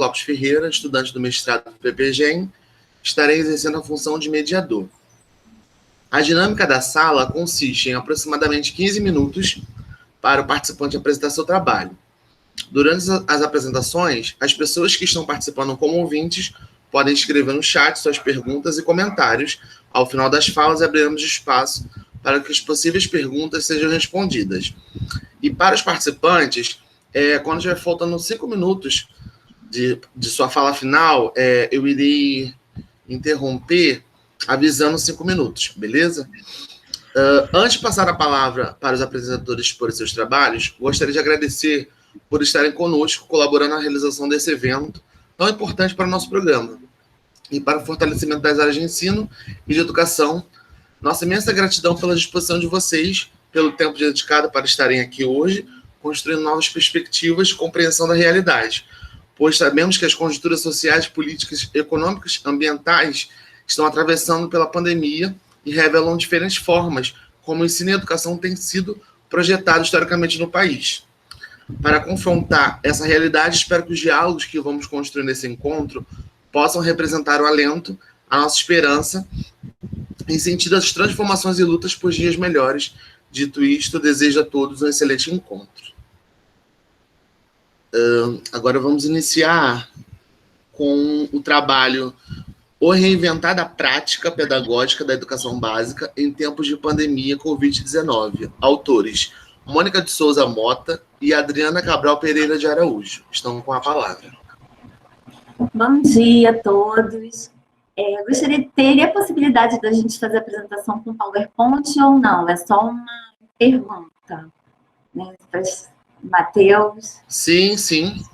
Lopes Ferreira, estudante do mestrado do PPGEM, estarei exercendo a função de mediador. A dinâmica da sala consiste em aproximadamente 15 minutos para o participante apresentar seu trabalho. Durante as apresentações, as pessoas que estão participando como ouvintes podem escrever no chat suas perguntas e comentários. Ao final das falas, abriremos espaço para que as possíveis perguntas sejam respondidas. E para os participantes, quando estiver faltando 5 minutos de sua fala final, eu irei interromper avisando 5 minutos, beleza? Antes de passar a palavra para os apresentadores por seus trabalhos, gostaria de agradecer por estarem conosco, colaborando na realização desse evento tão importante para o nosso programa e para o fortalecimento das áreas de ensino e de educação. Nossa imensa gratidão pela disposição de vocês, pelo tempo dedicado para estarem aqui hoje, construindo novas perspectivas de compreensão da realidade, pois sabemos que as conjunturas sociais, políticas, econômicas, ambientais estão atravessando pela pandemia e revelam diferentes formas como o ensino e a educação têm sido projetados historicamente no país. Para confrontar essa realidade, espero que os diálogos que vamos construir nesse encontro possam representar o alento, a nossa esperança, em sentido às transformações e lutas por dias melhores. Dito isto, desejo a todos um excelente encontro. Agora vamos iniciar com o trabalho O Reinventar da Prática Pedagógica da Educação Básica em Tempos de Pandemia Covid-19. Autores Mônica de Souza Mota e Adriana Cabral Pereira de Araújo. Estão com a palavra. Bom dia a todos. Teria a possibilidade da gente fazer a apresentação com PowerPoint ou não? É só uma pergunta, né? Matheus? Sim, sim.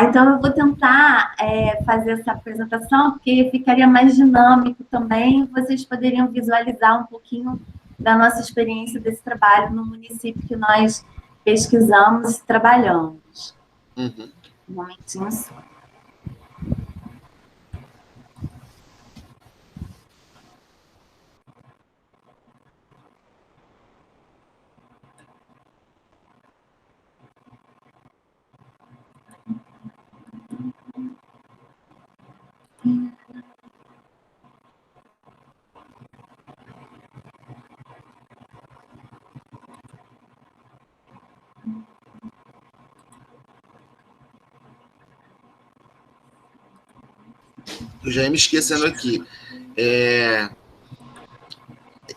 Então eu vou tentar fazer essa apresentação, porque ficaria mais dinâmico também. Vocês poderiam visualizar um pouquinho da nossa experiência desse trabalho no município que nós pesquisamos e trabalhamos. Uhum. Um momentinho só. Eu já ia me esquecendo aqui.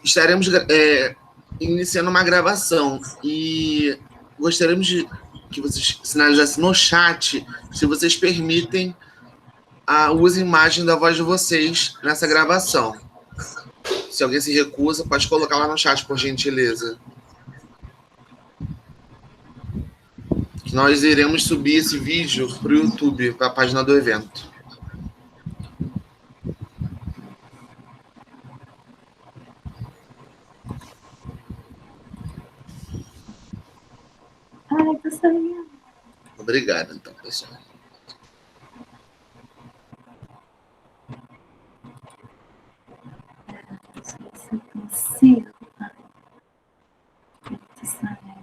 Estaremos iniciando uma gravação e gostaríamos que vocês sinalizassem no chat se vocês permitem o uso e imagem da voz de vocês nessa gravação. Se alguém se recusa, pode colocar lá no chat, por gentileza. Nós iremos subir esse vídeo para o YouTube, para a página do evento. Tô sabendo. Obrigado, então, pessoal. Se eu consigo. Tô sabendo.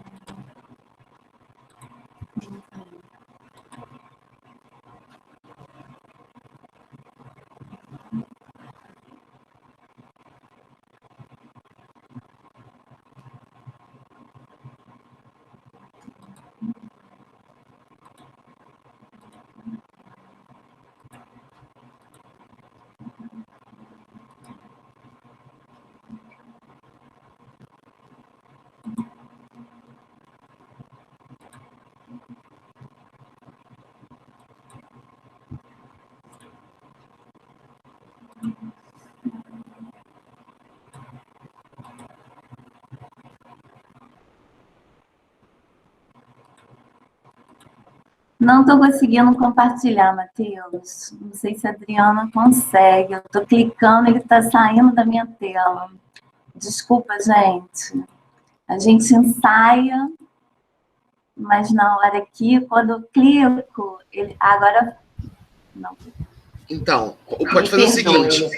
Não estou conseguindo compartilhar, Matheus. Não sei se a Adriana consegue. Eu estou clicando, ele está saindo da minha tela. Desculpa, gente. A gente ensaia, mas na hora aqui, quando eu clico, ele... Agora, não. Então, pode fazer o seguinte.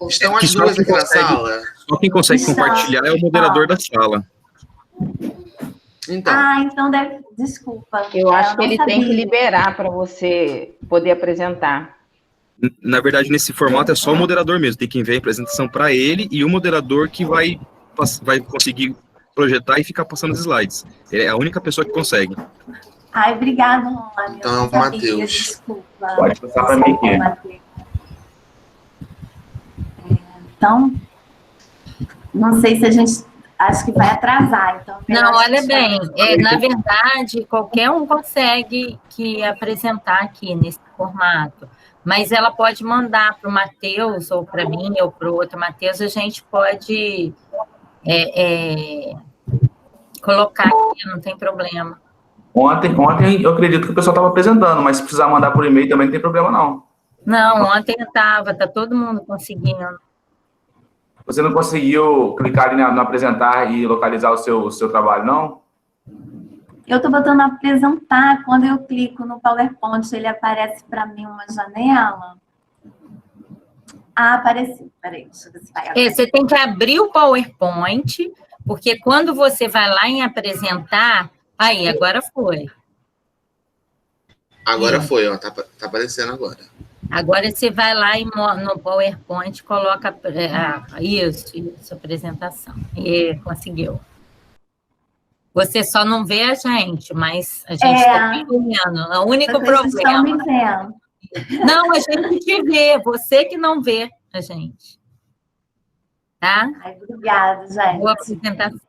Estão as duas aqui na sala? Só quem consegue compartilhar é o moderador da sala. Então, então deve... Desculpa. Eu acho que ele sabia. tem que liberar para você poder apresentar. Na verdade, nesse formato é só o moderador mesmo. Tem que enviar a apresentação para ele e o moderador que vai conseguir projetar e ficar passando os slides. Ele é a única pessoa que consegue. Obrigado, Rony. Então, é o Matheus. Desculpa. Pode passar para mim aqui. Então, não sei se a gente... Acho que vai atrasar. Então, não, olha bem, na verdade, qualquer um consegue apresentar aqui nesse formato, mas ela pode mandar para o Matheus, ou para mim, ou para o outro Matheus, a gente pode colocar aqui, não tem problema. Ontem eu acredito que o pessoal estava apresentando, mas se precisar mandar por e-mail também não tem problema, não. Não, ontem está todo mundo conseguindo. Você não conseguiu clicar ali no apresentar e localizar o seu trabalho, não? Eu estou botando apresentar, quando eu clico no PowerPoint, ele aparece para mim uma janela. Apareceu. Peraí, deixa eu ver se vai abrir. Você tem que abrir o PowerPoint, porque quando você vai lá em apresentar, aí, agora foi. Agora foi, ó, tá aparecendo agora. Agora você vai lá no PowerPoint, coloca isso, apresentação. E conseguiu. Você só não vê a gente, mas a gente está vendo. É o único problema. Estão me vendo. Não, a gente te vê, você que não vê a gente. Tá? Obrigada, gente. Boa apresentação.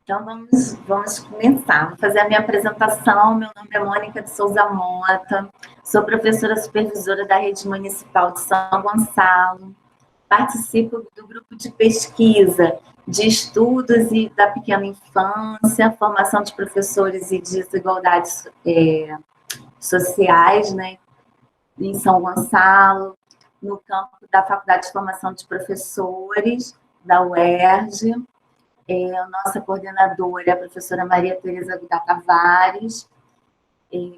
Então, vamos começar. Vou fazer a minha apresentação. Meu nome é Mônica de Souza Mota, sou professora supervisora da Rede Municipal de São Gonçalo, participo do grupo de pesquisa de estudos e da pequena infância, formação de professores e desigualdades sociais, né, em São Gonçalo, no campo da Faculdade de Formação de Professores, da UERJ. A nossa coordenadora é a professora Maria Tereza Vidal Tavares.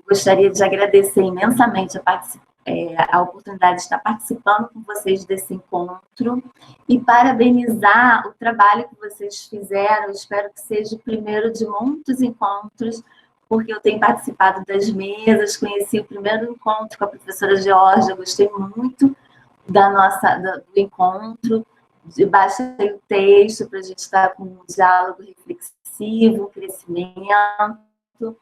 Gostaria de agradecer imensamente a oportunidade de estar participando com vocês desse encontro e parabenizar o trabalho que vocês fizeram. Espero que seja o primeiro de muitos encontros, porque eu tenho participado das mesas, conheci o primeiro encontro com a professora Georgia, gostei muito do encontro. Baixei o texto para a gente estar com um diálogo reflexivo, um crescimento,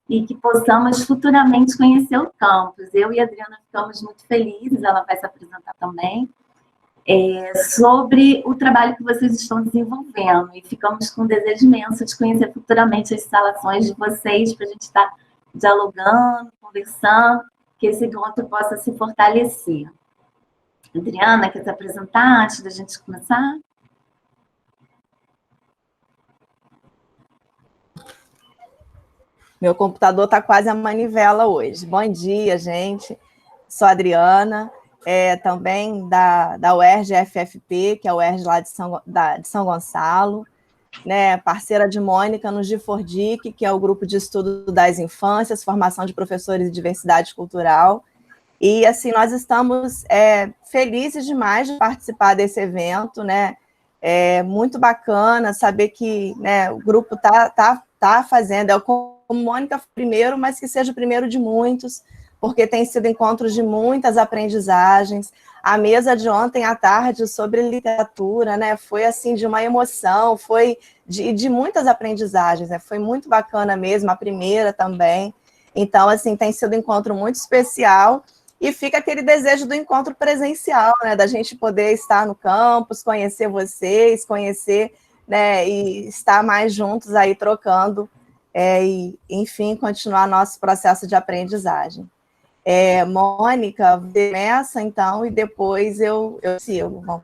e que possamos futuramente conhecer o campus. Eu e a Adriana ficamos muito felizes, ela vai se apresentar também, sobre o trabalho que vocês estão desenvolvendo, e ficamos com um desejo imenso de conhecer futuramente as instalações de vocês, para a gente estar dialogando, conversando, que esse encontro possa se fortalecer. Adriana, quer se apresentar antes da gente começar? Meu computador está quase a manivela hoje. Bom dia, gente. Sou a Adriana, também da UERJ FFP, que é a UERJ lá de São Gonçalo, né, parceira de Mônica no GIFORDIC, que é o grupo de estudo das infâncias, formação de professores e diversidade cultural. E, assim, nós estamos felizes demais de participar desse evento, né? É muito bacana saber que, né, o grupo tá fazendo, como Mônica primeiro, mas que seja o primeiro de muitos, porque tem sido encontros de muitas aprendizagens. A mesa de ontem à tarde sobre literatura, né, foi, assim, de uma emoção, foi de muitas aprendizagens, né? Foi muito bacana mesmo, a primeira também. Então, assim, tem sido um encontro muito especial. E fica aquele desejo do encontro presencial, né, da gente poder estar no campus, conhecer vocês, né, e estar mais juntos aí trocando, e, enfim, continuar nosso processo de aprendizagem. Mônica, começa então, e depois eu sigo. Bom.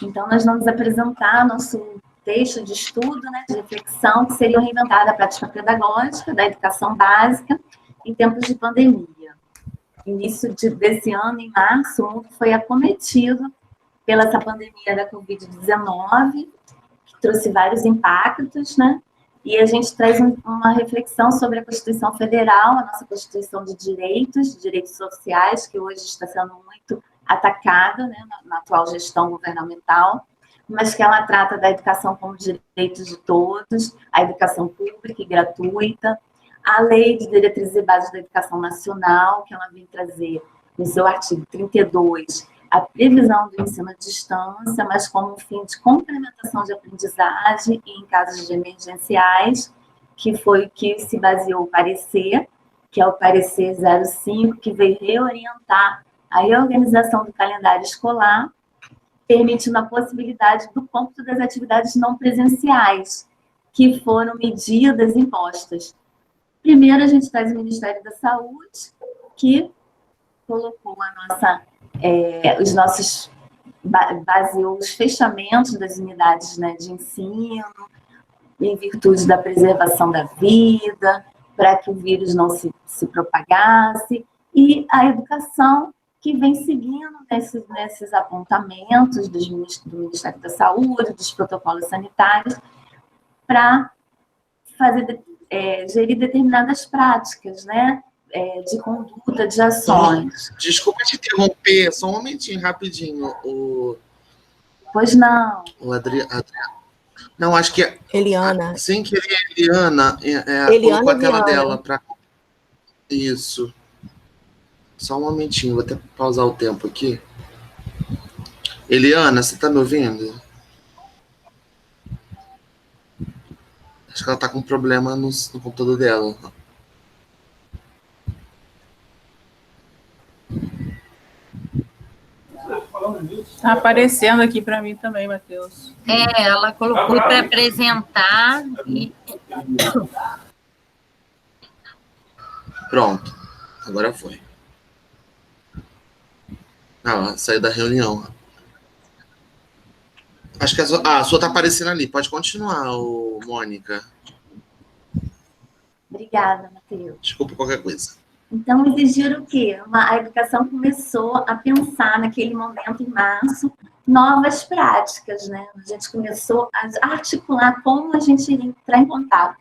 Então, nós vamos apresentar nosso texto de estudo, né, de reflexão, que seria reinventar a prática pedagógica da educação básica em tempos de pandemia. Início desse ano, em março, o mundo foi acometido pela essa pandemia da Covid-19, que trouxe vários impactos, né? E a gente traz uma reflexão sobre a Constituição Federal, a nossa Constituição de direitos sociais, que hoje está sendo muito atacada, né, na atual gestão governamental, mas que ela trata da educação como direito de todos, a educação pública e gratuita, a Lei de Diretrizes e Bases da Educação Nacional, que ela vem trazer no seu artigo 32, a previsão do ensino à distância, mas como fim de complementação de aprendizagem e em casos de emergenciais, que foi o que se baseou o parecer, que é o parecer 05, que veio reorientar a reorganização do calendário escolar, permitindo a possibilidade do cômputo das atividades não presenciais, que foram medidas impostas. Primeiro, a gente traz o Ministério da Saúde, que colocou os nossos, baseou os fechamentos das unidades, né, de ensino, em virtude da preservação da vida, para que o vírus não se propagasse, e a educação, que vem seguindo nesses apontamentos do Ministério da Saúde, dos protocolos sanitários, para gerir determinadas práticas, né, de conduta, de ações. Desculpa te interromper, só um momentinho, rapidinho. Pois não. O Adriano. Não, acho que é. Eliana. Sem querer, Eliana Eliana colocou a tela Viana. dela para. Isso. Só um momentinho, vou até pausar o tempo aqui. Eliana, você está me ouvindo? Acho que ela está com um problema no computador dela. Está aparecendo aqui para mim também, Matheus. Ela colocou para apresentar e... Pronto. Agora foi. Ela saiu da reunião. Acho que a sua está aparecendo ali. Pode continuar, Mônica. Obrigada, Matheus. Desculpa qualquer coisa. Então, exigiram o quê? A educação começou a pensar, naquele momento, em março, novas práticas, né? A gente começou a articular como a gente iria entrar em contato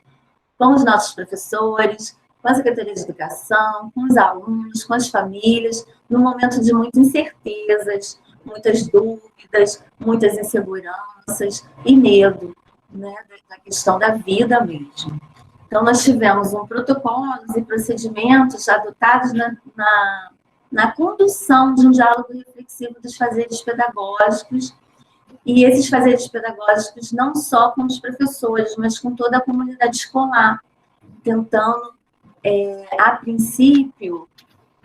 com os nossos professores, com a Secretaria de Educação, com os alunos, com as famílias, num momento de muitas incertezas, muitas dúvidas, muitas inseguranças e medo, né? Da questão da vida mesmo. Então, nós tivemos protocolos e procedimentos adotados na condução de um diálogo reflexivo dos fazeres pedagógicos, e esses fazeres pedagógicos não só com os professores, mas com toda a comunidade escolar, tentando, a princípio,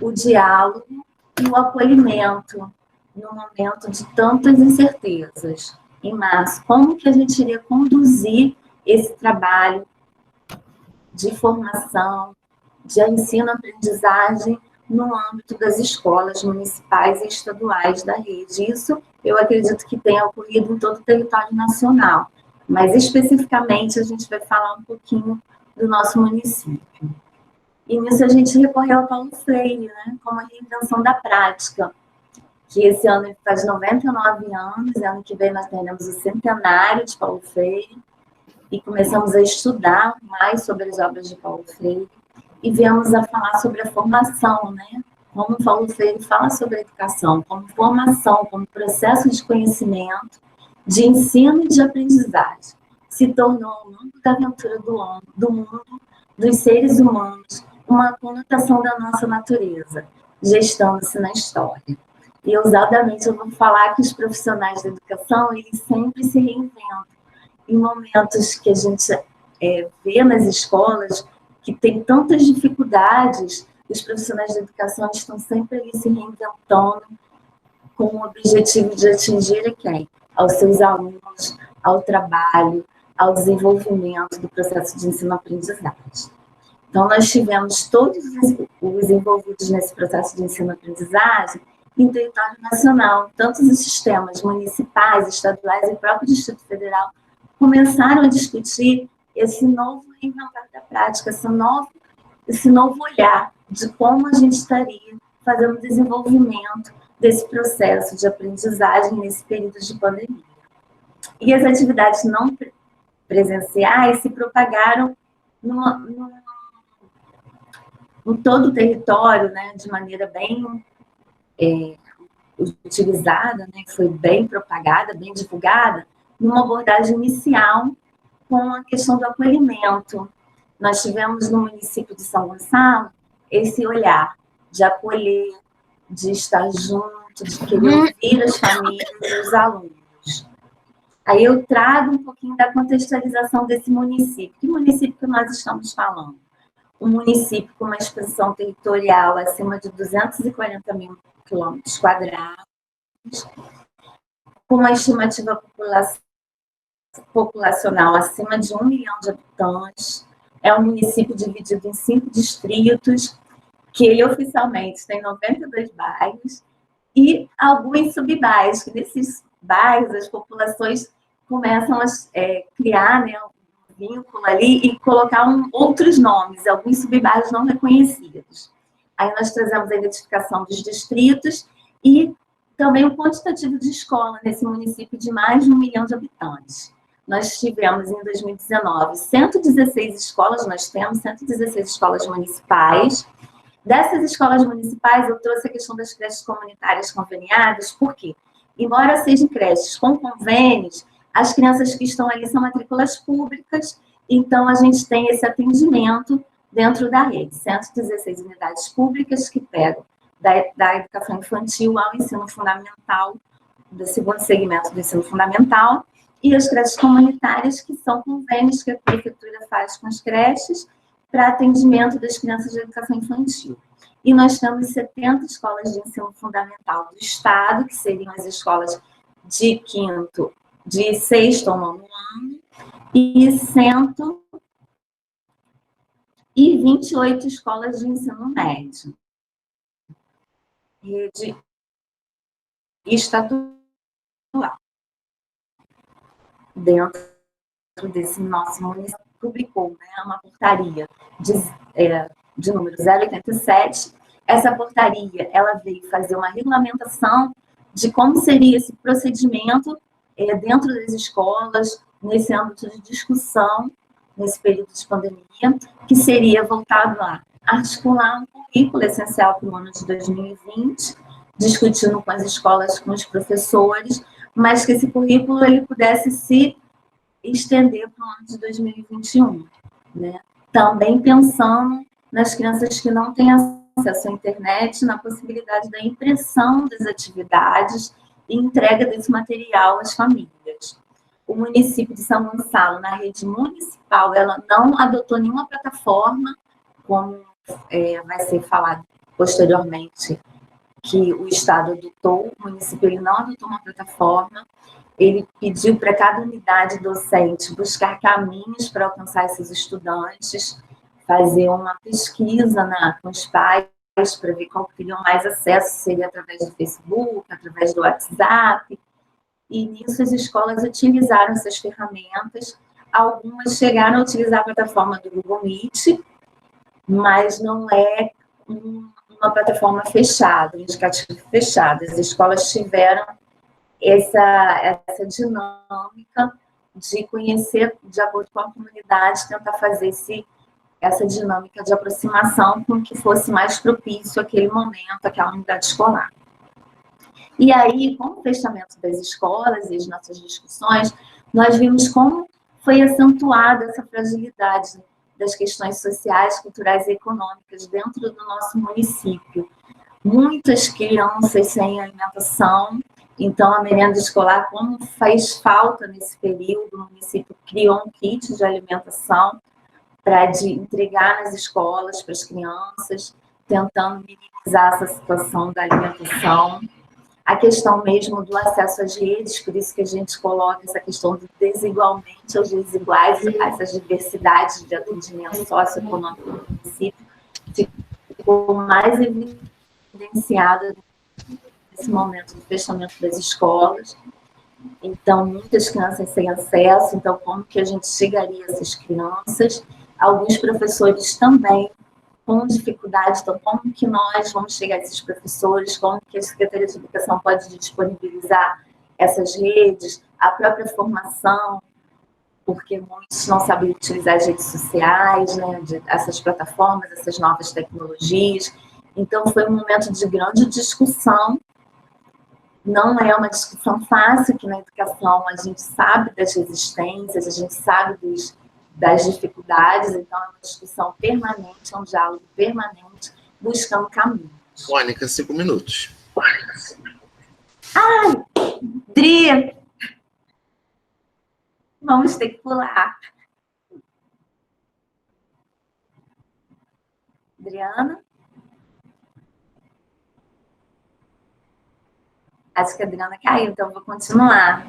o diálogo e o acolhimento no momento de tantas incertezas. Em março, como que a gente iria conduzir esse trabalho de formação, de ensino-aprendizagem no âmbito das escolas municipais e estaduais da rede. Isso, eu acredito que tenha ocorrido em todo o território nacional, mas especificamente a gente vai falar um pouquinho do nosso município. E nisso a gente recorreu ao Paulo Freire, né, como a reinvenção da prática, que esse ano faz 99 anos, ano que vem nós teremos o centenário de Paulo Freire, e começamos a estudar mais sobre as obras de Paulo Freire, e viemos a falar sobre a formação, né? Como Paulo Freire fala sobre a educação, como formação, como processo de conhecimento, de ensino e de aprendizagem. Se tornou, ao longo da aventura do mundo, dos seres humanos, uma conotação da nossa natureza, gestando-se na história. E, ousadamente, eu vou falar que os profissionais da educação, eles sempre se reinventam. Em momentos que a gente vê nas escolas que tem tantas dificuldades, os profissionais da educação estão sempre ali se reinventando com o objetivo de atingir a quem? Aos seus alunos, ao trabalho, ao desenvolvimento do processo de ensino-aprendizagem. Então, nós tivemos todos os envolvidos nesse processo de ensino-aprendizagem em território nacional, tanto os sistemas municipais, estaduais e o próprio Distrito Federal começaram a discutir esse novo reinventar da prática, esse novo olhar de como a gente estaria fazendo o desenvolvimento desse processo de aprendizagem nesse período de pandemia. E as atividades não presenciais se propagaram em todo o território, né, de maneira bem utilizada, né, que foi bem propagada, bem divulgada, numa abordagem inicial com a questão do acolhimento. Nós tivemos no município de São Gonçalo esse olhar de acolher, de estar junto, de querer ouvir as famílias e os alunos. Aí eu trago um pouquinho da contextualização desse município. Que município que nós estamos falando? Um município com uma expansão territorial acima de 240 mil quilômetros quadrados, com uma estimativa populacional acima de 1 milhão de habitantes. É um município dividido em 5 distritos, que ele oficialmente tem 92 bairros, e alguns subbairros, que nesses bairros as populações começam a criar, né, um vínculo ali e colocar outros nomes, alguns subbairros não reconhecidos. Aí nós trazemos a identificação dos distritos e também o quantitativo de escola nesse município de mais de 1 milhão de habitantes. Nós tivemos, em 2019, 116 escolas, nós temos 116 escolas municipais. Dessas escolas municipais, eu trouxe a questão das creches comunitárias conveniadas, porque, embora sejam creches com convênios, as crianças que estão ali são matrículas públicas, então a gente tem esse atendimento dentro da rede. 116 unidades públicas que pegam da educação infantil ao ensino fundamental, do segundo segmento do ensino fundamental, e as creches comunitárias, que são convênios que a prefeitura faz com as creches para atendimento das crianças de educação infantil. E nós temos 70 escolas de ensino fundamental do Estado, que seriam as escolas de quinto, de sexto ou nono ano, e 128 escolas de ensino médio. Rede estadual. Dentro desse nosso município, publicou, né, uma portaria de número 087. Essa portaria, ela veio fazer uma regulamentação de como seria esse procedimento dentro das escolas, nesse âmbito de discussão, nesse período de pandemia, que seria voltado a articular um currículo essencial para o ano de 2020, discutindo com as escolas, com os professores, mas que esse currículo ele pudesse se estender para o ano de 2021, né? Também pensando nas crianças que não têm acesso à internet, na possibilidade da impressão das atividades e entrega desse material às famílias. O município de São Gonçalo, na rede municipal, ela não adotou nenhuma plataforma, como vai ser falado posteriormente, que o Estado adotou. O município ele não adotou uma plataforma, ele pediu para cada unidade docente buscar caminhos para alcançar esses estudantes, fazer uma pesquisa com os pais para ver qual teriam mais acesso, seria através do Facebook, através do WhatsApp, e nisso as escolas utilizaram essas ferramentas. Algumas chegaram a utilizar a plataforma do Google Meet, mas não é uma plataforma fechada, um indicativo fechado. As escolas tiveram essa dinâmica de conhecer, de acordo com a comunidade, tentar fazer essa dinâmica de aproximação com que fosse mais propício àquele momento, àquela unidade escolar. E aí, com o fechamento das escolas e as nossas discussões, nós vimos como foi acentuada essa fragilidade das questões sociais, culturais e econômicas dentro do nosso município. Muitas crianças sem alimentação, então a merenda escolar, como faz falta nesse período, o município criou um kit de alimentação para entregar nas escolas para as crianças, tentando minimizar essa situação da alimentação. A questão mesmo do acesso às redes, por isso que a gente coloca essa questão do desigualmente aos desiguais, essas diversidades de atendimento socioeconômico no município, ficou mais evidenciada nesse momento do fechamento das escolas. Então, muitas crianças sem acesso, então como que a gente chegaria a essas crianças? Alguns professores também com dificuldade, então como que nós vamos chegar a esses professores, como que a Secretaria de Educação pode disponibilizar essas redes, a própria formação, porque muitos não sabem utilizar as redes sociais, né, essas plataformas, essas novas tecnologias. Então foi um momento de grande discussão Não é uma discussão fácil, que na educação a gente sabe das resistências, a gente sabe das dificuldades, então é uma discussão permanente, é um diálogo permanente, buscando caminho. Mônica, 5 minutos. Ai, Dri, vamos ter que pular. Adriana? Acho que a Adriana caiu, então eu vou continuar.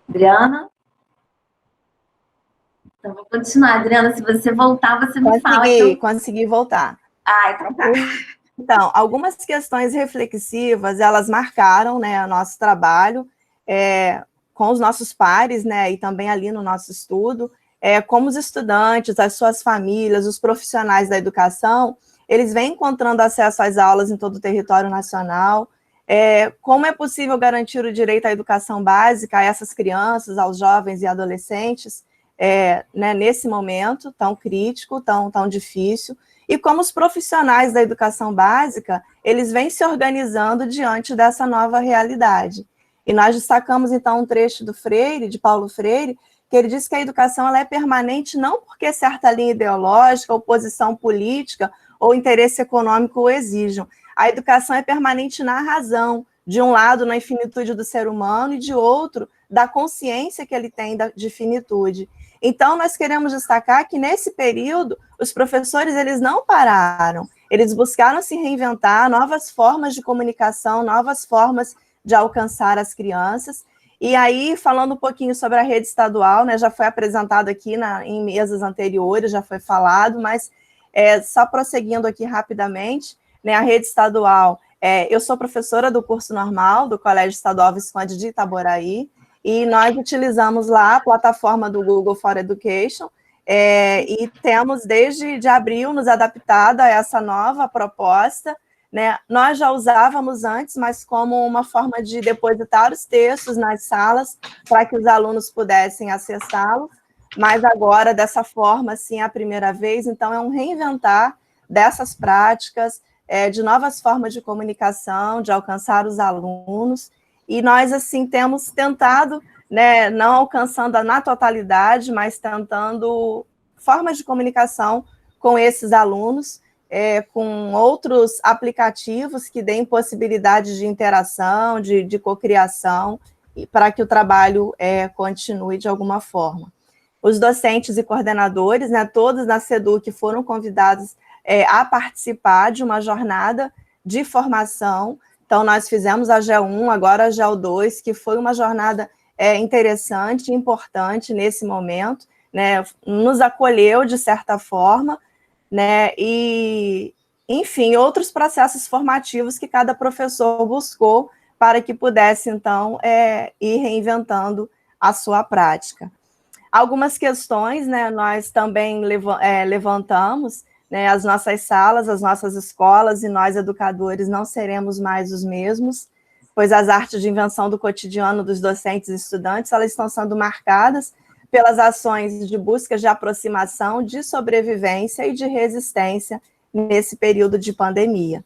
Adriana? Então, vou continuar. Adriana, se você voltar, você me fala. Consegui voltar. Ah, então tá. Então, algumas questões reflexivas, elas marcaram, né, o nosso trabalho com os nossos pares, né, e também ali no nosso estudo, como os estudantes, as suas famílias, os profissionais da educação, eles vêm encontrando acesso às aulas em todo o território nacional, como é possível garantir o direito à educação básica a essas crianças, aos jovens e adolescentes, né, nesse momento tão crítico, tão difícil, e como os profissionais da educação básica, eles vêm se organizando diante dessa nova realidade. E nós destacamos, então, um trecho do Freire, de Paulo Freire, que ele diz que a educação ela é permanente não porque certa linha ideológica, ou posição política, ou interesse econômico o exijam. A educação é permanente na razão, de um lado, na infinitude do ser humano, e de outro, da consciência que ele tem de finitude. Então, nós queremos destacar que, nesse período, os professores eles não pararam, eles buscaram se reinventar, novas formas de comunicação, novas formas de alcançar as crianças. E aí, falando um pouquinho sobre a rede estadual, né, já foi apresentado aqui em mesas anteriores, já foi falado, mas só prosseguindo aqui rapidamente, né, a rede estadual, eu sou professora do curso normal do Colégio Estadual Visconde de Itaboraí, e nós utilizamos lá a plataforma do Google for Education, e temos desde abril nos adaptado a essa nova proposta, né? Nós já usávamos antes, mas como uma forma de depositar os textos nas salas para que os alunos pudessem acessá-los, mas agora dessa forma, assim, a primeira vez, então é um reinventar dessas práticas, de novas formas de comunicação, de alcançar os alunos, e nós, assim, temos tentado, né, não alcançando na totalidade, mas tentando formas de comunicação com esses alunos, com outros aplicativos que deem possibilidade de interação, de cocriação, para que o trabalho continue de alguma forma. Os docentes e coordenadores, né, todos na SEDUC foram convidados a participar de uma jornada de formação. Então, nós fizemos a GEL1, agora a GEL2, que foi uma jornada interessante, importante nesse momento, né, nos acolheu de certa forma, né, e, enfim, outros processos formativos que cada professor buscou para que pudesse, então, ir reinventando a sua prática. Algumas questões, né, nós também levantamos, né, as nossas salas, as nossas escolas e nós, educadores, não seremos mais os mesmos, pois as artes de invenção do cotidiano dos docentes e estudantes, elas estão sendo marcadas pelas ações de busca de aproximação, de sobrevivência e de resistência nesse período de pandemia.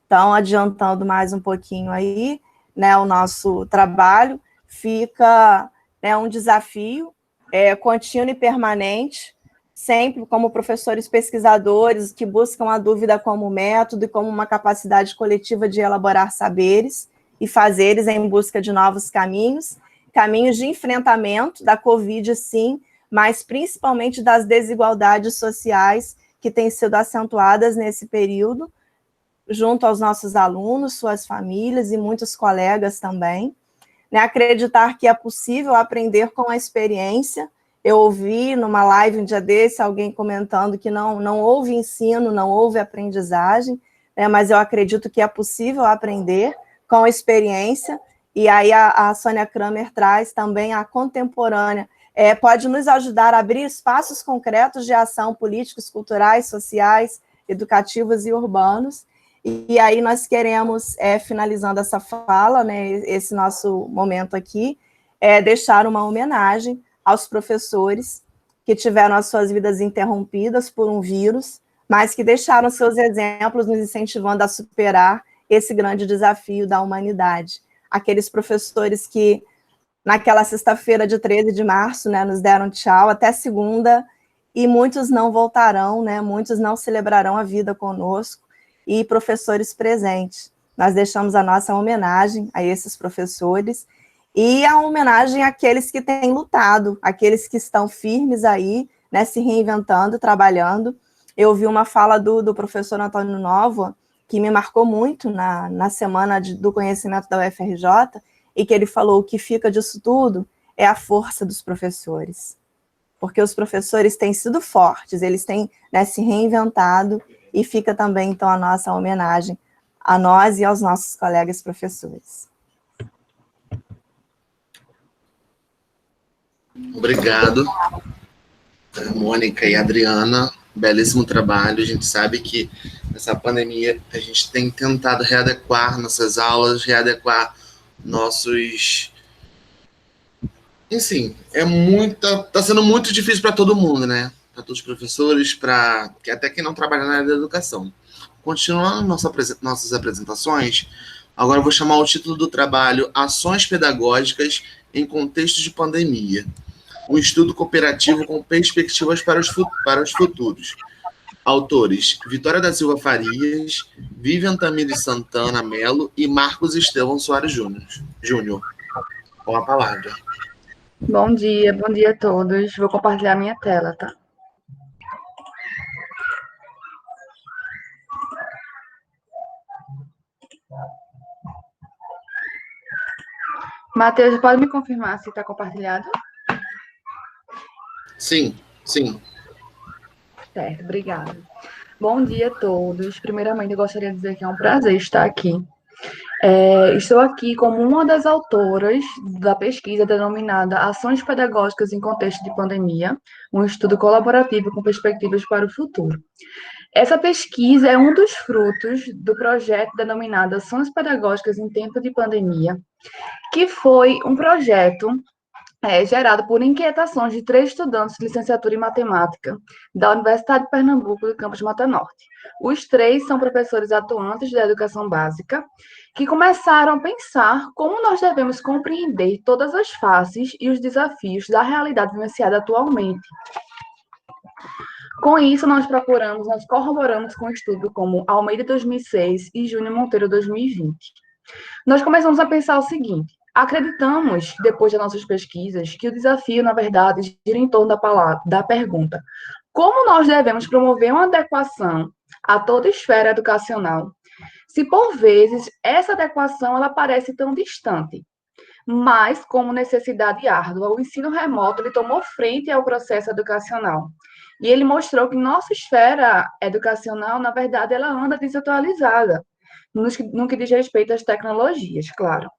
Então, adiantando mais um pouquinho aí, né, o nosso trabalho fica, né, um desafio contínuo e permanente, sempre como professores pesquisadores que buscam a dúvida como método e como uma capacidade coletiva de elaborar saberes e fazeres em busca de novos caminhos de enfrentamento da Covid, sim, mas principalmente das desigualdades sociais que têm sido acentuadas nesse período, junto aos nossos alunos, suas famílias e muitos colegas também. Né, acreditar que é possível aprender com a experiência. Eu ouvi numa live um dia desse alguém comentando que não houve ensino, não houve aprendizagem, né, mas eu acredito que é possível aprender com a experiência, e aí a Sônia Kramer traz também a contemporânea, pode nos ajudar a abrir espaços concretos de ação políticos, culturais, sociais, educativos e urbanos, e aí nós queremos, finalizando essa fala, né, esse nosso momento aqui, deixar uma homenagem aos professores que tiveram as suas vidas interrompidas por um vírus, mas que deixaram seus exemplos nos incentivando a superar esse grande desafio da humanidade. Aqueles professores que, naquela sexta-feira de 13 de março, né, nos deram tchau até segunda, e muitos não voltarão, né, muitos não celebrarão a vida conosco, e professores presentes. Nós deixamos a nossa homenagem a esses professores, e a homenagem àqueles que têm lutado, aqueles que estão firmes aí, né, se reinventando, trabalhando. Eu ouvi uma fala do professor Antônio Novo, que me marcou muito na semana do conhecimento da UFRJ, e que ele falou: o que fica disso tudo é a força dos professores. Porque os professores têm sido fortes, eles têm, né, se reinventado, e fica também, então, a nossa homenagem a nós e aos nossos colegas professores. Obrigado, Mônica e Adriana, belíssimo trabalho. A gente sabe que nessa pandemia a gente tem tentado readequar nossas aulas, readequar nossos... Enfim, tá sendo muito difícil para todo mundo, né? Para todos os professores, até quem não trabalha na área da educação. Continuando nossas apresentações, agora eu vou chamar o título do trabalho: Ações Pedagógicas em Contexto de Pandemia. Um estudo cooperativo com perspectivas para os futuros. Autores: Vitória da Silva Farias, Vivian Tamires Santana Melo e Marcos Estevão Soares Júnior. Com a palavra. Bom dia a todos. Vou compartilhar minha tela, tá? Matheus, pode me confirmar se está compartilhado? Sim. Certo, obrigada. Bom dia a todos. Primeiramente, eu gostaria de dizer que é um prazer estar aqui. Estou aqui como uma das autoras da pesquisa denominada Ações Pedagógicas em Contexto de Pandemia, um estudo colaborativo com perspectivas para o futuro. Essa pesquisa é um dos frutos do projeto denominado Ações Pedagógicas em Tempo de Pandemia, que foi um projeto gerado por inquietações de 3 estudantes de licenciatura em matemática da Universidade de Pernambuco, do campus Mata Norte. Os 3 são professores atuantes da educação básica, que começaram a pensar como nós devemos compreender todas as faces e os desafios da realidade vivenciada atualmente. Com isso, nós corroboramos com estudos como Almeida 2006 e Júnior Monteiro 2020. Nós começamos a pensar o seguinte: acreditamos, depois das nossas pesquisas, que o desafio, na verdade, gira em torno da pergunta: como nós devemos promover uma adequação a toda a esfera educacional, se por vezes essa adequação ela parece tão distante, mas como necessidade árdua, o ensino remoto ele tomou frente ao processo educacional. E ele mostrou que nossa esfera educacional, na verdade, ela anda desatualizada, no que diz respeito às tecnologias, claro.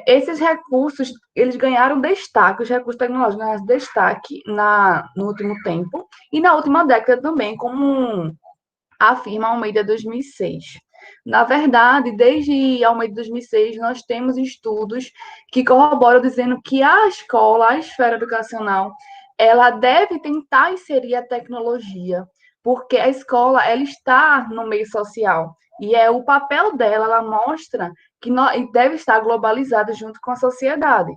Esses recursos, eles ganharam destaque, os recursos tecnológicos ganharam destaque no último tempo, e na última década também, como afirma Almeida 2006. Na verdade, desde Almeida 2006, nós temos estudos que corroboram dizendo que a escola, a esfera educacional, ela deve tentar inserir a tecnologia, porque a escola ela está no meio social, e o papel dela, ela mostra que deve estar globalizada junto com a sociedade.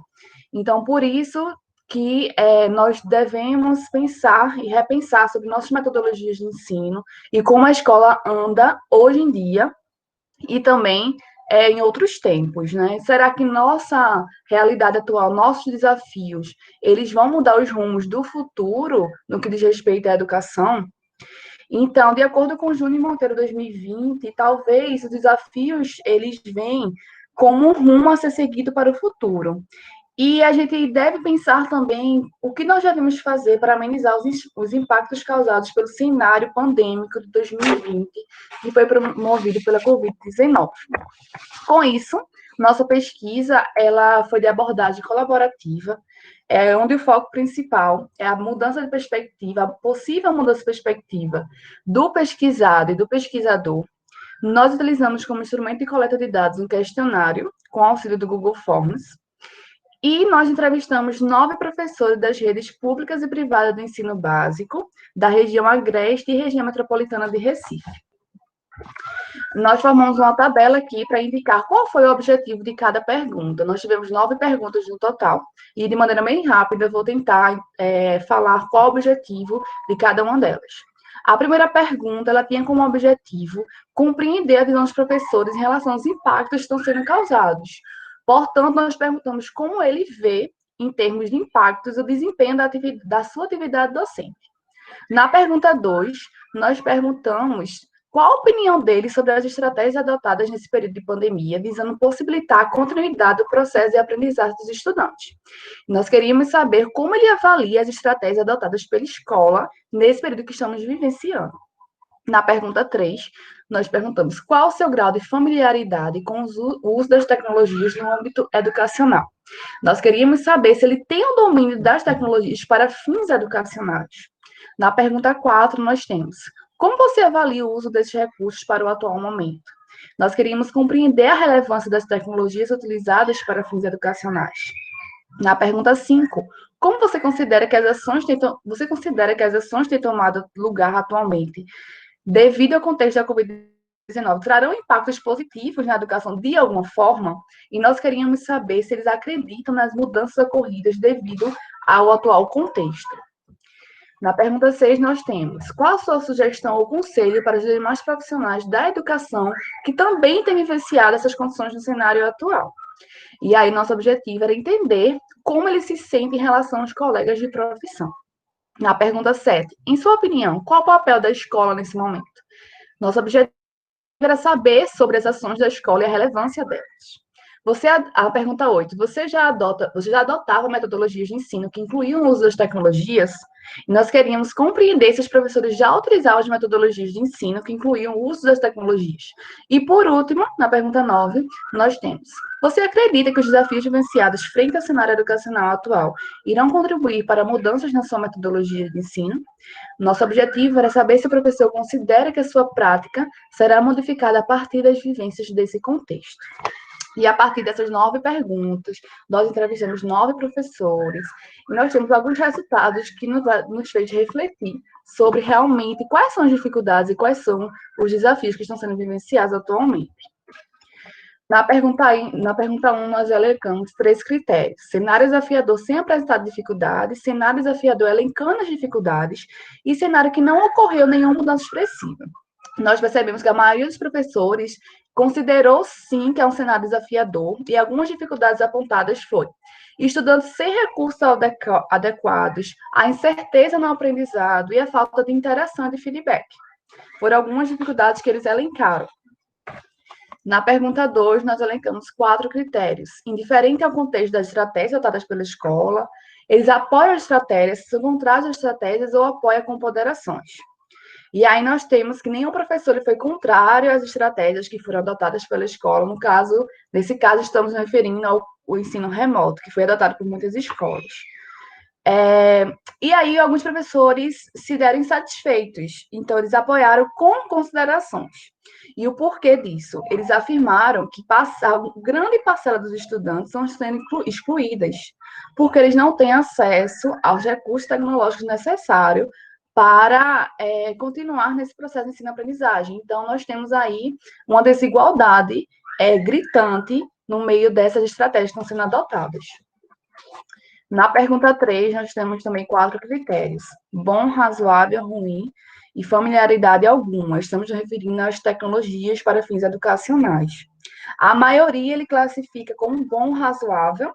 Então, por isso que nós devemos pensar e repensar sobre nossas metodologias de ensino e como a escola anda hoje em dia e também em outros tempos, né? Será que nossa realidade atual, nossos desafios, eles vão mudar os rumos do futuro no que diz respeito à educação? Então, de acordo com Júnior Monteiro 2020, talvez os desafios eles vêm como um rumo a ser seguido para o futuro. E a gente deve pensar também o que nós devemos fazer para amenizar os impactos causados pelo cenário pandêmico de 2020, que foi promovido pela Covid-19. Com isso, nossa pesquisa ela foi de abordagem colaborativa, onde o foco principal é a mudança de perspectiva, a possível mudança de perspectiva do pesquisado e do pesquisador. Nós utilizamos como instrumento de coleta de dados um questionário com auxílio do Google Forms, e nós entrevistamos 9 professores das redes públicas e privadas do ensino básico, da região Agreste e região metropolitana de Recife. Nós formamos uma tabela aqui para indicar qual foi o objetivo de cada pergunta. Nós tivemos 9 perguntas no total. E, de maneira bem rápida, eu vou tentar falar qual o objetivo de cada uma delas. A primeira pergunta, ela tinha como objetivo compreender a visão dos professores em relação aos impactos que estão sendo causados. Portanto, nós perguntamos como ele vê, em termos de impactos, o desempenho da sua atividade docente. Na pergunta 2, nós perguntamos qual a opinião dele sobre as estratégias adotadas nesse período de pandemia, visando possibilitar a continuidade do processo de aprendizagem dos estudantes. Nós queríamos saber como ele avalia as estratégias adotadas pela escola nesse período que estamos vivenciando. Na pergunta 3, nós perguntamos qual o seu grau de familiaridade com o uso das tecnologias no âmbito educacional. Nós queríamos saber se ele tem o domínio das tecnologias para fins educacionais. Na pergunta 4, nós temos: como você avalia o uso desses recursos para o atual momento? Nós queríamos compreender a relevância das tecnologias utilizadas para fins educacionais. Na pergunta 5, como você considera que as ações têm tomado lugar atualmente, devido ao contexto da Covid-19, trarão impactos positivos na educação de alguma forma? E nós queríamos saber se eles acreditam nas mudanças ocorridas devido ao atual contexto. Na pergunta 6, nós temos: qual a sua sugestão ou conselho para os demais profissionais da educação que também têm vivenciado essas condições no cenário atual? E aí, nosso objetivo era entender como ele se sente em relação aos colegas de profissão. Na pergunta 7, em sua opinião, qual o papel da escola nesse momento? Nosso objetivo era saber sobre as ações da escola e a relevância delas. A pergunta 8, você já adotava metodologias de ensino que incluíam o uso das tecnologias? E nós queríamos compreender se os professores já utilizavam as metodologias de ensino que incluíam o uso das tecnologias. E, por último, na pergunta 9, nós temos: você acredita que os desafios vivenciados frente ao cenário educacional atual irão contribuir para mudanças na sua metodologia de ensino? Nosso objetivo era saber se o professor considera que a sua prática será modificada a partir das vivências desse contexto. E a partir dessas 9 perguntas, nós entrevistamos 9 professores e nós temos alguns resultados que nos fez refletir sobre realmente quais são as dificuldades e quais são os desafios que estão sendo vivenciados atualmente. Na pergunta 1, nós elencamos 3 critérios: cenário desafiador sem apresentar dificuldades, cenário desafiador elencando as dificuldades e cenário que não ocorreu nenhuma mudança expressiva. Nós percebemos que a maioria dos professores considerou, sim, que é um cenário desafiador, e algumas dificuldades apontadas foi: estudantes sem recursos adequados, a incerteza no aprendizado e a falta de interação e de feedback. Foram algumas dificuldades que eles elencaram. Na pergunta 2, nós elencamos 4 critérios: indiferente ao contexto das estratégias adotadas pela escola, eles apoiam as estratégias, são contrários às estratégias ou apoiam com ponderações. E aí nós temos que nenhum professor foi contrário às estratégias que foram adotadas pela escola. Nesse caso, estamos referindo ao ensino remoto, que foi adotado por muitas escolas. E aí, alguns professores se deram insatisfeitos, então eles apoiaram com considerações. E o porquê disso? Eles afirmaram que grande parcela dos estudantes estão sendo excluídas, porque eles não têm acesso aos recursos tecnológicos necessários para continuar nesse processo de ensino-aprendizagem. Então, nós temos aí uma desigualdade gritante no meio dessas estratégias que estão sendo adotadas. Na pergunta 3, nós temos também 4 critérios: bom, razoável, ruim e familiaridade alguma. Estamos nos referindo às tecnologias para fins educacionais. A maioria ele classifica como bom, razoável,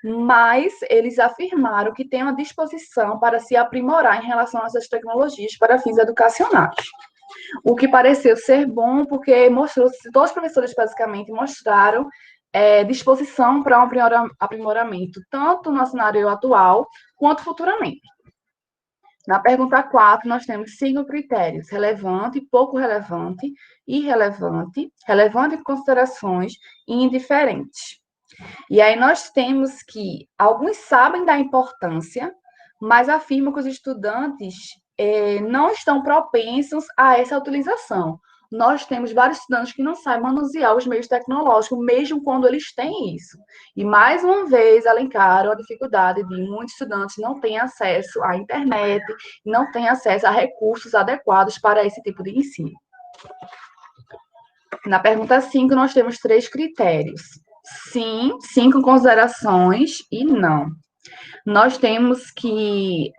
mas eles afirmaram que tem uma disposição para se aprimorar em relação a essas tecnologias para fins educacionais. O que pareceu ser bom, porque todos os professores basicamente mostraram disposição para um aprimoramento, tanto no cenário atual, quanto futuramente. Na pergunta 4, nós temos 5 critérios: relevante, pouco relevante, irrelevante, relevante em considerações e indiferentes. E aí nós temos que alguns sabem da importância, mas afirmam que os estudantes não estão propensos a essa utilização. Nós temos vários estudantes que não sabem manusear os meios tecnológicos, mesmo quando eles têm isso. E, mais uma vez, elencaram a dificuldade de muitos estudantes não terem acesso à internet, não terem acesso a recursos adequados para esse tipo de ensino. Na pergunta 5, nós temos 3 critérios. Sim, 5 considerações e não. Nós temos que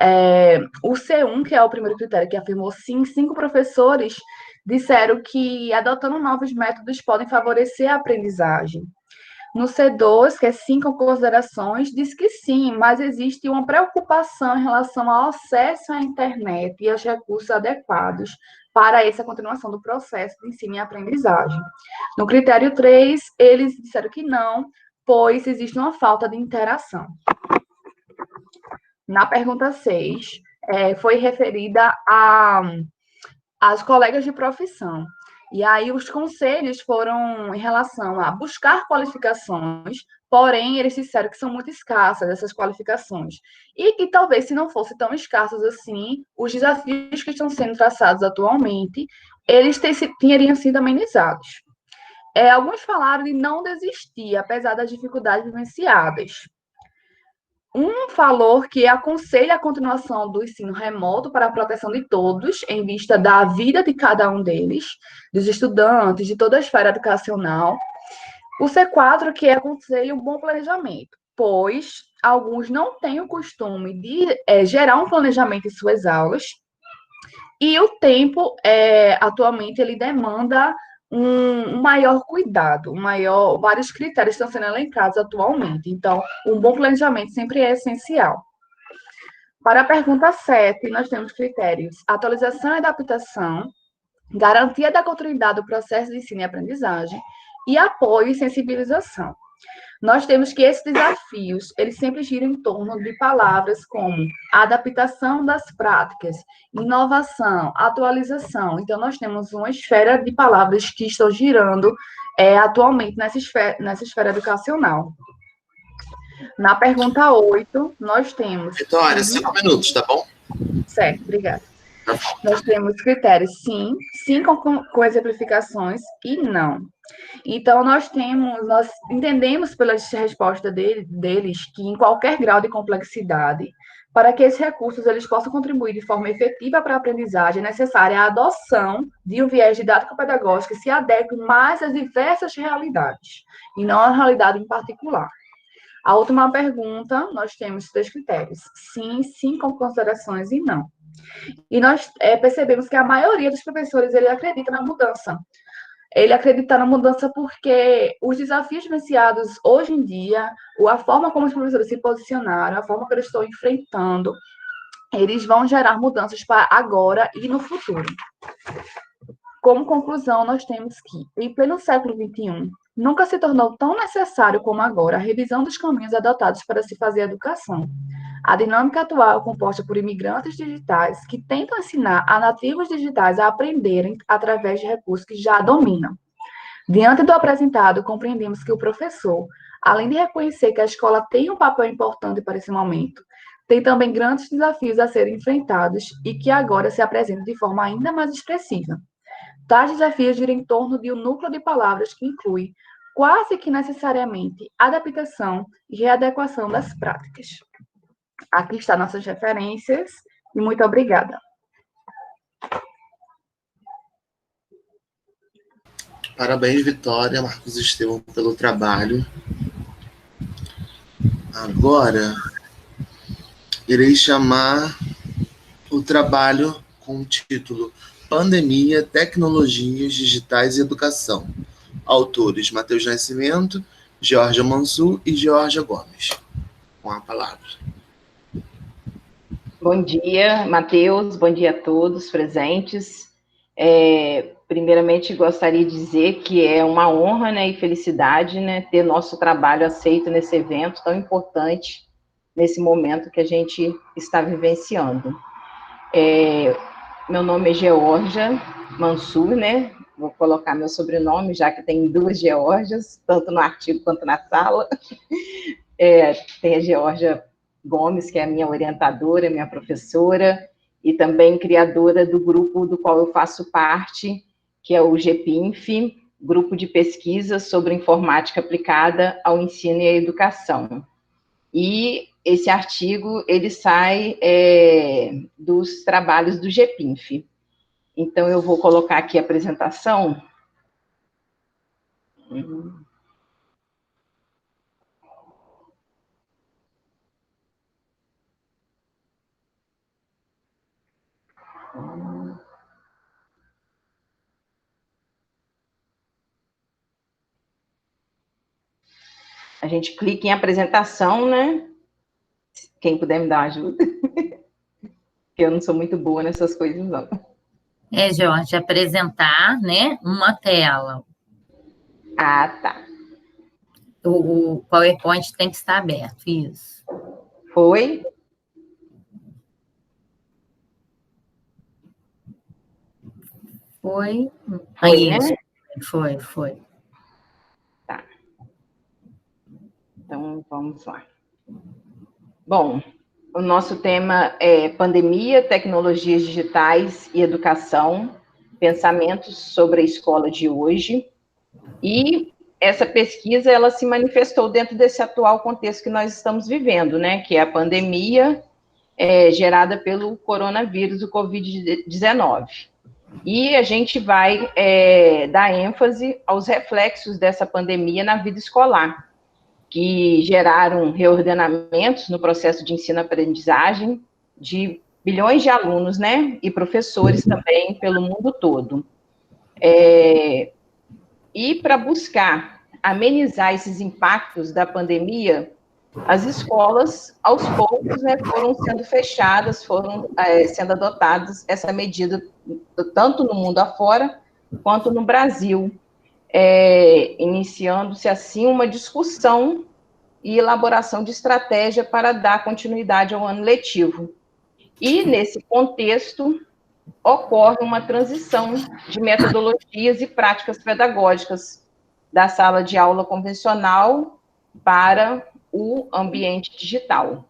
o C1, que é o primeiro critério que afirmou sim, 5 professores disseram que adotando novos métodos podem favorecer a aprendizagem. No C2, que é 5 considerações, diz que sim, mas existe uma preocupação em relação ao acesso à internet e aos recursos adequados para essa continuação do processo de ensino e aprendizagem. No critério 3, eles disseram que não, pois existe uma falta de interação. Na pergunta 6, foi referida às colegas de profissão. E aí os conselhos foram em relação a buscar qualificações, porém eles disseram que são muito escassas essas qualificações. E que talvez, se não fossem tão escassas assim, os desafios que estão sendo traçados atualmente, eles teriam sido amenizados. Alguns falaram de não desistir, apesar das dificuldades vivenciadas. Um falou que aconselha a continuação do ensino remoto para a proteção de todos, em vista da vida de cada um deles, dos estudantes, de toda a esfera educacional. O C4, que aconselha um bom planejamento, pois alguns não têm o costume de gerar um planejamento em suas aulas, e o tempo, atualmente, ele demanda um maior cuidado, vários critérios estão sendo elencados atualmente. Então, um bom planejamento sempre é essencial. Para a pergunta 7, nós temos critérios: atualização e adaptação, garantia da continuidade do processo de ensino e aprendizagem e apoio e sensibilização. Nós temos que esses desafios, eles sempre giram em torno de palavras como adaptação das práticas, inovação, atualização. Então, nós temos uma esfera de palavras que estão girando atualmente nessa esfera educacional. Na pergunta 8, nós temos... Vitória, 5 minutos, tá bom? Certo, obrigada. Nós temos critérios sim, sim com exemplificações e não. Então, nós entendemos pelas respostas deles que em qualquer grau de complexidade, para que esses recursos eles possam contribuir de forma efetiva para a aprendizagem, é necessária a adoção de um viés didático-pedagógico que se adeque mais às diversas realidades, e não à realidade em particular. A última pergunta, nós temos 3 critérios: sim, sim com considerações e não. E nós percebemos que a maioria dos professores ele acredita na mudança. Ele acredita na mudança porque os desafios vivenciados hoje em dia, a forma como os professores se posicionaram, a forma que eles estão enfrentando, eles vão gerar mudanças para agora e no futuro. Como conclusão, nós temos que, em pleno século XXI, nunca se tornou tão necessário como agora a revisão dos caminhos adotados para se fazer educação. A dinâmica atual é composta por imigrantes digitais que tentam ensinar a nativos digitais a aprenderem através de recursos que já dominam. Diante do apresentado, compreendemos que o professor, além de reconhecer que a escola tem um papel importante para esse momento, tem também grandes desafios a serem enfrentados e que agora se apresentam de forma ainda mais expressiva. Tais desafios giram em torno de um núcleo de palavras que inclui, quase que necessariamente, adaptação e readequação das práticas. Aqui estão nossas referências e muito obrigada. Parabéns, Vitória, Marcos Estevão, pelo trabalho. Agora, irei chamar o trabalho com o título Pandemia, Tecnologias Digitais e Educação. Autores: Matheus Nascimento, Georgia Mansur e Georgia Gomes. Com a palavra. Bom dia, Matheus. Bom dia a todos presentes. Primeiramente, gostaria de dizer que é uma honra, né, e felicidade, né, ter nosso trabalho aceito nesse evento tão importante, nesse momento que a gente está vivenciando. Meu nome é Georgia Mansur, né? Vou colocar meu sobrenome, já que tem 2 Georgias, tanto no artigo quanto na sala. Tem a Georgia Gomes, que é a minha orientadora, minha professora, e também criadora do grupo do qual eu faço parte, que é o GPINF, Grupo de Pesquisa sobre Informática Aplicada ao Ensino e à Educação. E esse artigo, ele sai dos trabalhos do GPINF. Então, eu vou colocar aqui a apresentação. Uhum. A gente clica em apresentação, né? Quem puder me dar ajuda. Porque eu não sou muito boa nessas coisas, não. Jorge, apresentar, né, uma tela. Ah, tá. O PowerPoint tem que estar aberto, isso. Foi? Foi? Foi, Isso. né? Foi. Tá. Então, vamos lá. Bom, o nosso tema é pandemia, tecnologias digitais e educação, pensamentos sobre a escola de hoje. E essa pesquisa, ela se manifestou dentro desse atual contexto que nós estamos vivendo, né? Que é a pandemia gerada pelo coronavírus, o Covid-19. E a gente vai dar ênfase aos reflexos dessa pandemia na vida escolar, que geraram reordenamentos no processo de ensino-aprendizagem de bilhões de alunos, né, e professores também pelo mundo todo. E para buscar amenizar esses impactos da pandemia, as escolas, aos poucos, né, foram sendo fechadas, foram sendo adotadas essa medida, tanto no mundo afora, quanto no Brasil, iniciando-se, assim, uma discussão e elaboração de estratégia para dar continuidade ao ano letivo. E, nesse contexto, ocorre uma transição de metodologias e práticas pedagógicas da sala de aula convencional para o ambiente digital,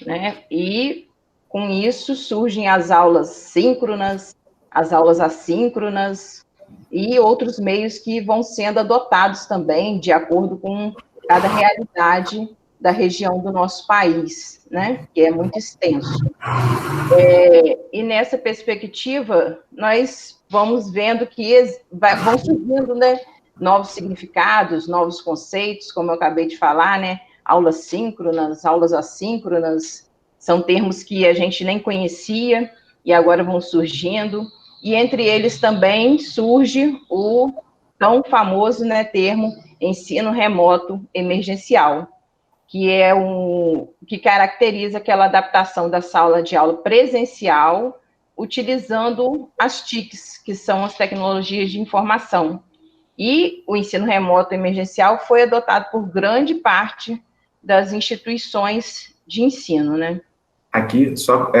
né? E, com isso, surgem as aulas síncronas, as aulas assíncronas e outros meios que vão sendo adotados também de acordo com cada realidade da região do nosso país, né? Que é muito extenso. E nessa perspectiva, nós vamos vendo que vão surgindo, né, novos significados, novos conceitos, como eu acabei de falar, né? Aulas síncronas, aulas assíncronas, são termos que a gente nem conhecia e agora vão surgindo. E entre eles também surge o tão famoso, né, termo ensino remoto emergencial, que é que caracteriza aquela adaptação da sala de aula presencial, utilizando as TICs, que são as tecnologias de informação. E o ensino remoto emergencial foi adotado por grande parte das instituições de ensino, né? Aqui, só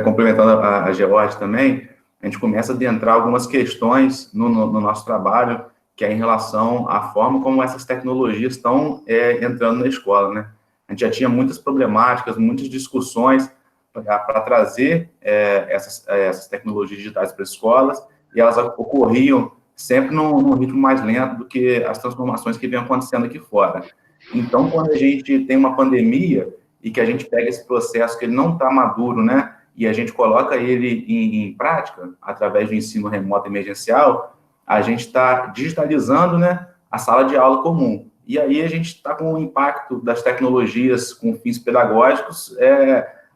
complementando a George também, a gente começa a adentrar algumas questões no nosso trabalho, que é em relação à forma como essas tecnologias estão entrando na escola, né? A gente já tinha muitas problemáticas, muitas discussões para trazer essas tecnologias digitais para as escolas, e elas ocorriam sempre num ritmo mais lento do que as transformações que vêm acontecendo aqui fora. Então, quando a gente tem uma pandemia e que a gente pega esse processo que ele não está maduro, né, e a gente coloca ele em prática, através do ensino remoto emergencial, a gente está digitalizando, né, a sala de aula comum. E aí a gente está com o impacto das tecnologias com fins pedagógicos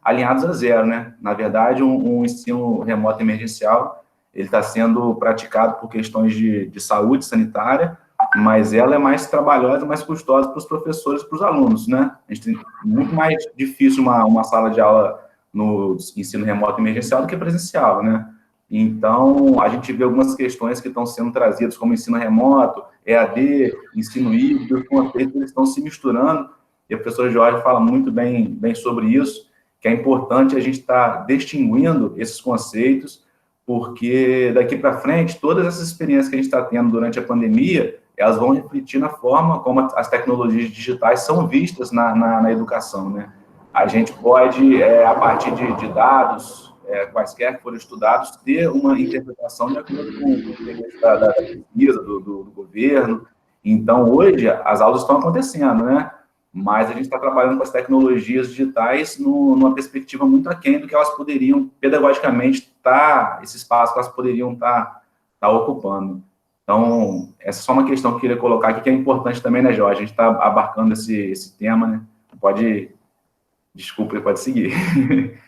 alinhados a zero, né? Na verdade, um ensino remoto emergencial, ele está sendo praticado por questões de saúde sanitária, mas ela é mais trabalhosa, mais custosa para os professores e para os alunos, né? A gente tem muito mais difícil uma sala de aula no ensino remoto emergencial do que presencial, né? Então, a gente vê algumas questões que estão sendo trazidas, como ensino remoto, EAD, ensino híbrido, os conceitos eles estão se misturando, e o professor Jorge fala muito bem sobre isso, que é importante a gente estar distinguindo esses conceitos, porque daqui para frente, todas essas experiências que a gente está tendo durante a pandemia, elas vão refletir na forma como as tecnologias digitais são vistas na educação, né? A gente pode, a partir de dados, quaisquer que forem estudados, ter uma interpretação de acordo com o interesse da pesquisa, do governo. Então, hoje, as aulas estão acontecendo, né? Mas a gente está trabalhando com as tecnologias digitais numa perspectiva muito aquém do que elas poderiam, pedagogicamente, esse espaço que elas poderiam estar ocupando. Então, essa é só uma questão que eu queria colocar aqui, que é importante também, né, Jorge? A gente está abarcando esse tema, né? Desculpa, pode seguir.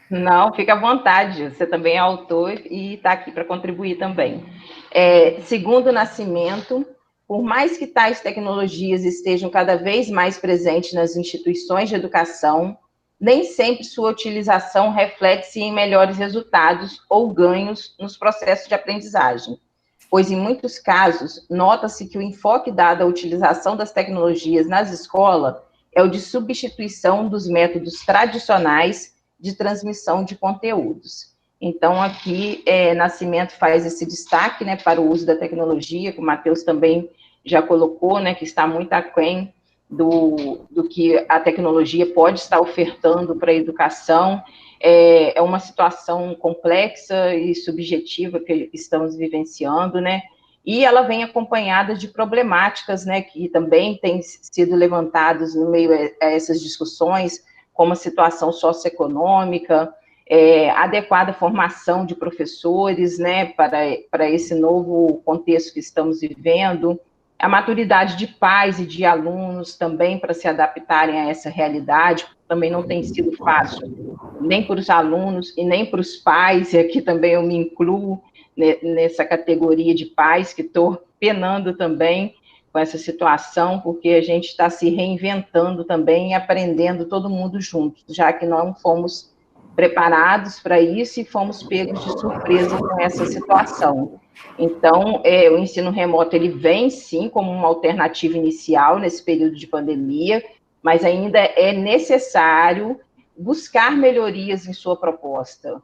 Não, fica à vontade, você também é autor e está aqui para contribuir também. Segundo o Nascimento, por mais que tais tecnologias estejam cada vez mais presentes nas instituições de educação, nem sempre sua utilização reflete-se em melhores resultados ou ganhos nos processos de aprendizagem, pois, em muitos casos, nota-se que o enfoque dado à utilização das tecnologias nas escolas é o de substituição dos métodos tradicionais de transmissão de conteúdos. Então, aqui, Nascimento faz esse destaque, né, para o uso da tecnologia, que o Matheus também já colocou, né, que está muito aquém do que a tecnologia pode estar ofertando para a educação. É uma situação complexa e subjetiva que estamos vivenciando, né? E ela vem acompanhada de problemáticas, né, que também têm sido levantadas no meio a essas discussões, como a situação socioeconômica, adequada formação de professores, né, para esse novo contexto que estamos vivendo, a maturidade de pais e de alunos também para se adaptarem a essa realidade, também não tem sido fácil, nem para os alunos e nem para os pais, e aqui também eu me incluo nessa categoria de pais, que estou penando também com essa situação, porque a gente está se reinventando também e aprendendo todo mundo junto, já que não fomos preparados para isso e fomos pegos de surpresa com essa situação. Então, o ensino remoto, ele vem, sim, como uma alternativa inicial nesse período de pandemia, mas ainda é necessário buscar melhorias em sua proposta,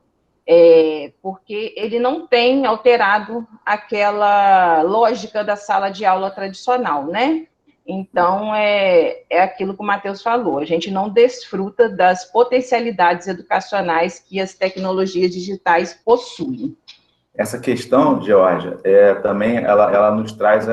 porque ele não tem alterado aquela lógica da sala de aula tradicional, né? Então, é aquilo que o Matheus falou, a gente não desfruta das potencialidades educacionais que as tecnologias digitais possuem. Essa questão, Georgia, também ela nos traz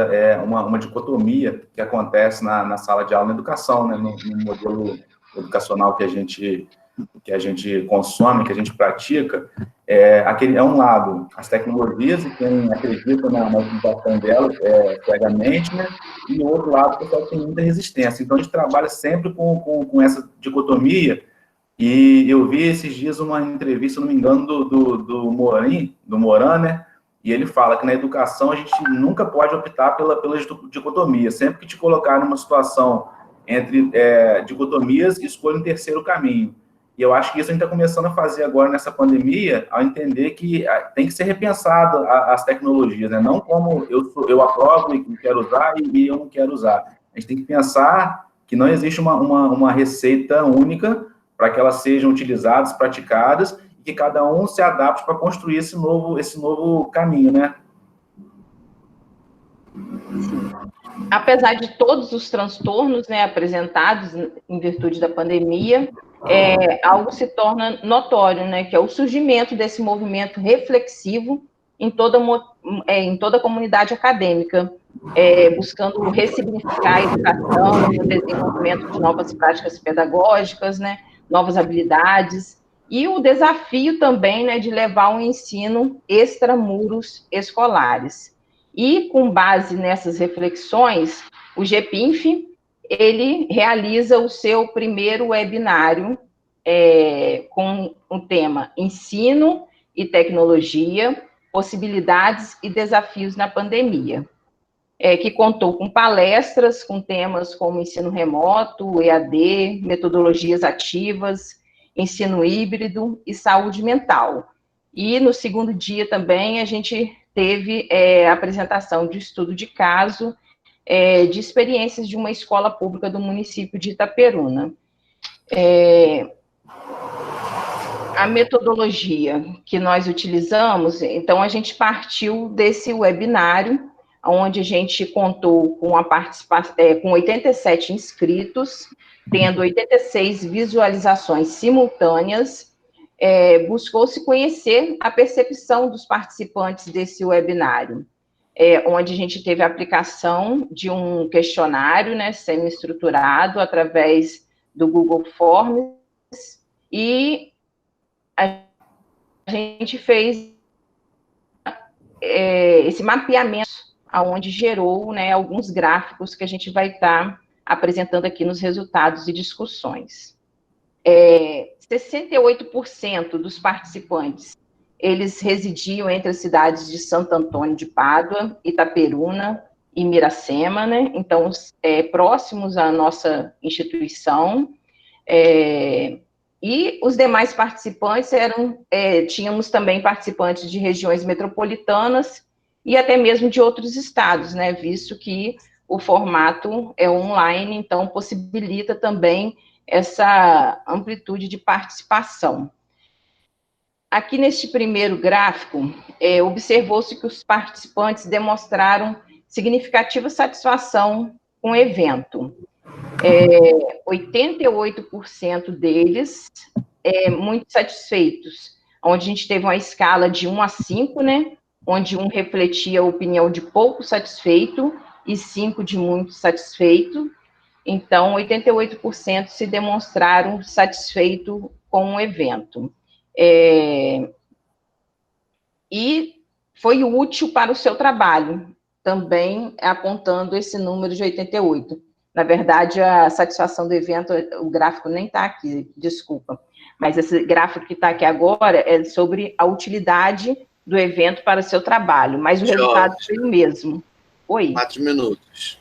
uma dicotomia que acontece na sala de aula na educação, né, no modelo educacional que a gente consome, que a gente pratica. É um lado as tecnologias, e quem acredita na utilização delas cegamente, né, e o outro lado o pessoal tem muita resistência. Então, a gente trabalha sempre com essa dicotomia. E eu vi esses dias uma entrevista, se não me engano, do Moran, né? E ele fala que na educação a gente nunca pode optar pela dicotomia. Sempre que te colocar numa situação entre dicotomias, escolha um terceiro caminho. E eu acho que isso a gente está começando a fazer agora nessa pandemia, ao entender que tem que ser repensado as tecnologias, né? Não como eu aprovo e quero usar e eu não quero usar. A gente tem que pensar que não existe uma receita única para que elas sejam utilizadas, praticadas, e que cada um se adapte para construir esse novo caminho, né? Apesar de todos os transtornos, né, apresentados em virtude da pandemia, algo se torna notório, né, que é o surgimento desse movimento reflexivo em toda a comunidade acadêmica, buscando ressignificar a educação, o desenvolvimento de novas práticas pedagógicas, né, novas habilidades, e o desafio também, né, de levar um ensino extramuros escolares. E, com base nessas reflexões, o GPINF, ele realiza o seu primeiro webinário com o tema Ensino e Tecnologia, Possibilidades e Desafios na Pandemia, que contou com palestras com temas como ensino remoto, EAD, metodologias ativas, ensino híbrido e saúde mental. E no segundo dia também a gente teve a apresentação de estudo de caso de experiências de uma escola pública do município de Itaperuna. A metodologia que nós utilizamos, então a gente partiu desse webinário, onde a gente contou com a participação, com 87 inscritos, tendo 86 visualizações simultâneas. Buscou-se conhecer a percepção dos participantes desse webinário, onde a gente teve a aplicação de um questionário, né, semi-estruturado, através do Google Forms, e a gente fez esse mapeamento aonde gerou, né, alguns gráficos que a gente vai estar apresentando aqui nos resultados e discussões. 68% dos participantes, eles residiam entre as cidades de Santo Antônio de Pádua, Itaperuna e Miracema, né? Então, próximos à nossa instituição. E os demais participantes tínhamos também participantes de regiões metropolitanas e até mesmo de outros estados, né? Visto que o formato é online, então possibilita também essa amplitude de participação. Aqui neste primeiro gráfico, observou-se que os participantes demonstraram significativa satisfação com o evento. 88% deles muito satisfeitos, onde a gente teve uma escala de 1 a 5, né? Onde 1 refletia a opinião de pouco satisfeito e 5 de muito satisfeito. Então, 88% se demonstraram satisfeitos com o evento. E foi útil para o seu trabalho, também apontando esse número de 88%. Na verdade, a satisfação do evento, o gráfico nem está aqui, desculpa. Mas esse gráfico que está aqui agora é sobre a utilidade do evento para o seu trabalho. Mas o resultado foi o mesmo. Oi? 4 minutos.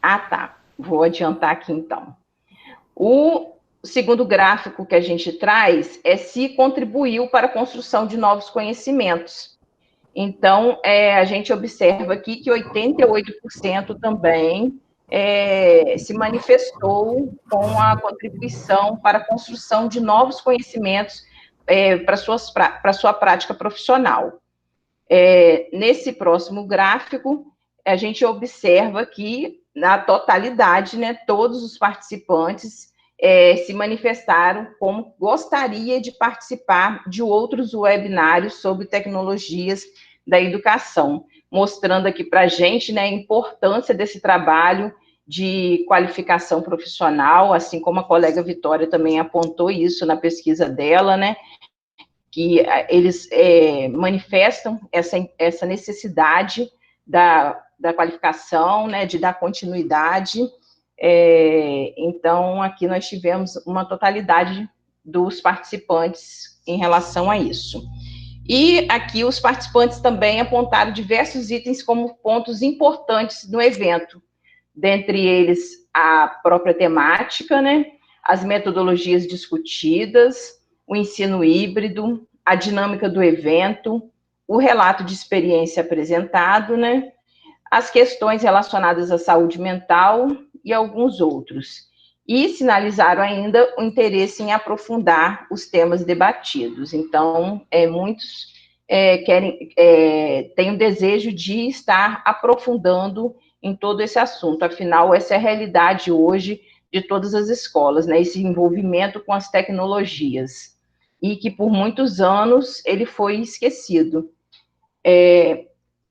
Ah, tá. Vou adiantar aqui, então. O segundo gráfico que a gente traz é se contribuiu para a construção de novos conhecimentos. Então, a gente observa aqui que 88% também se manifestou com a contribuição para a construção de novos conhecimentos para a sua prática profissional. Nesse próximo gráfico, a gente observa que, na totalidade, né, todos os participantes se manifestaram como gostaria de participar de outros webinários sobre tecnologias da educação, mostrando aqui para a gente, né, a importância desse trabalho de qualificação profissional, assim como a colega Vitória também apontou isso na pesquisa dela, né, que eles manifestam essa necessidade da qualificação, né, de dar continuidade. Então, aqui nós tivemos uma totalidade dos participantes em relação a isso. E aqui os participantes também apontaram diversos itens como pontos importantes no evento, dentre eles a própria temática, né, as metodologias discutidas, o ensino híbrido, a dinâmica do evento, o relato de experiência apresentado, né, as questões relacionadas à saúde mental e alguns outros. E sinalizaram ainda o interesse em aprofundar os temas debatidos. Então, muitos têm o desejo de estar aprofundando em todo esse assunto. Afinal, essa é a realidade hoje de todas as escolas, né? Esse envolvimento com as tecnologias. E que, por muitos anos, ele foi esquecido.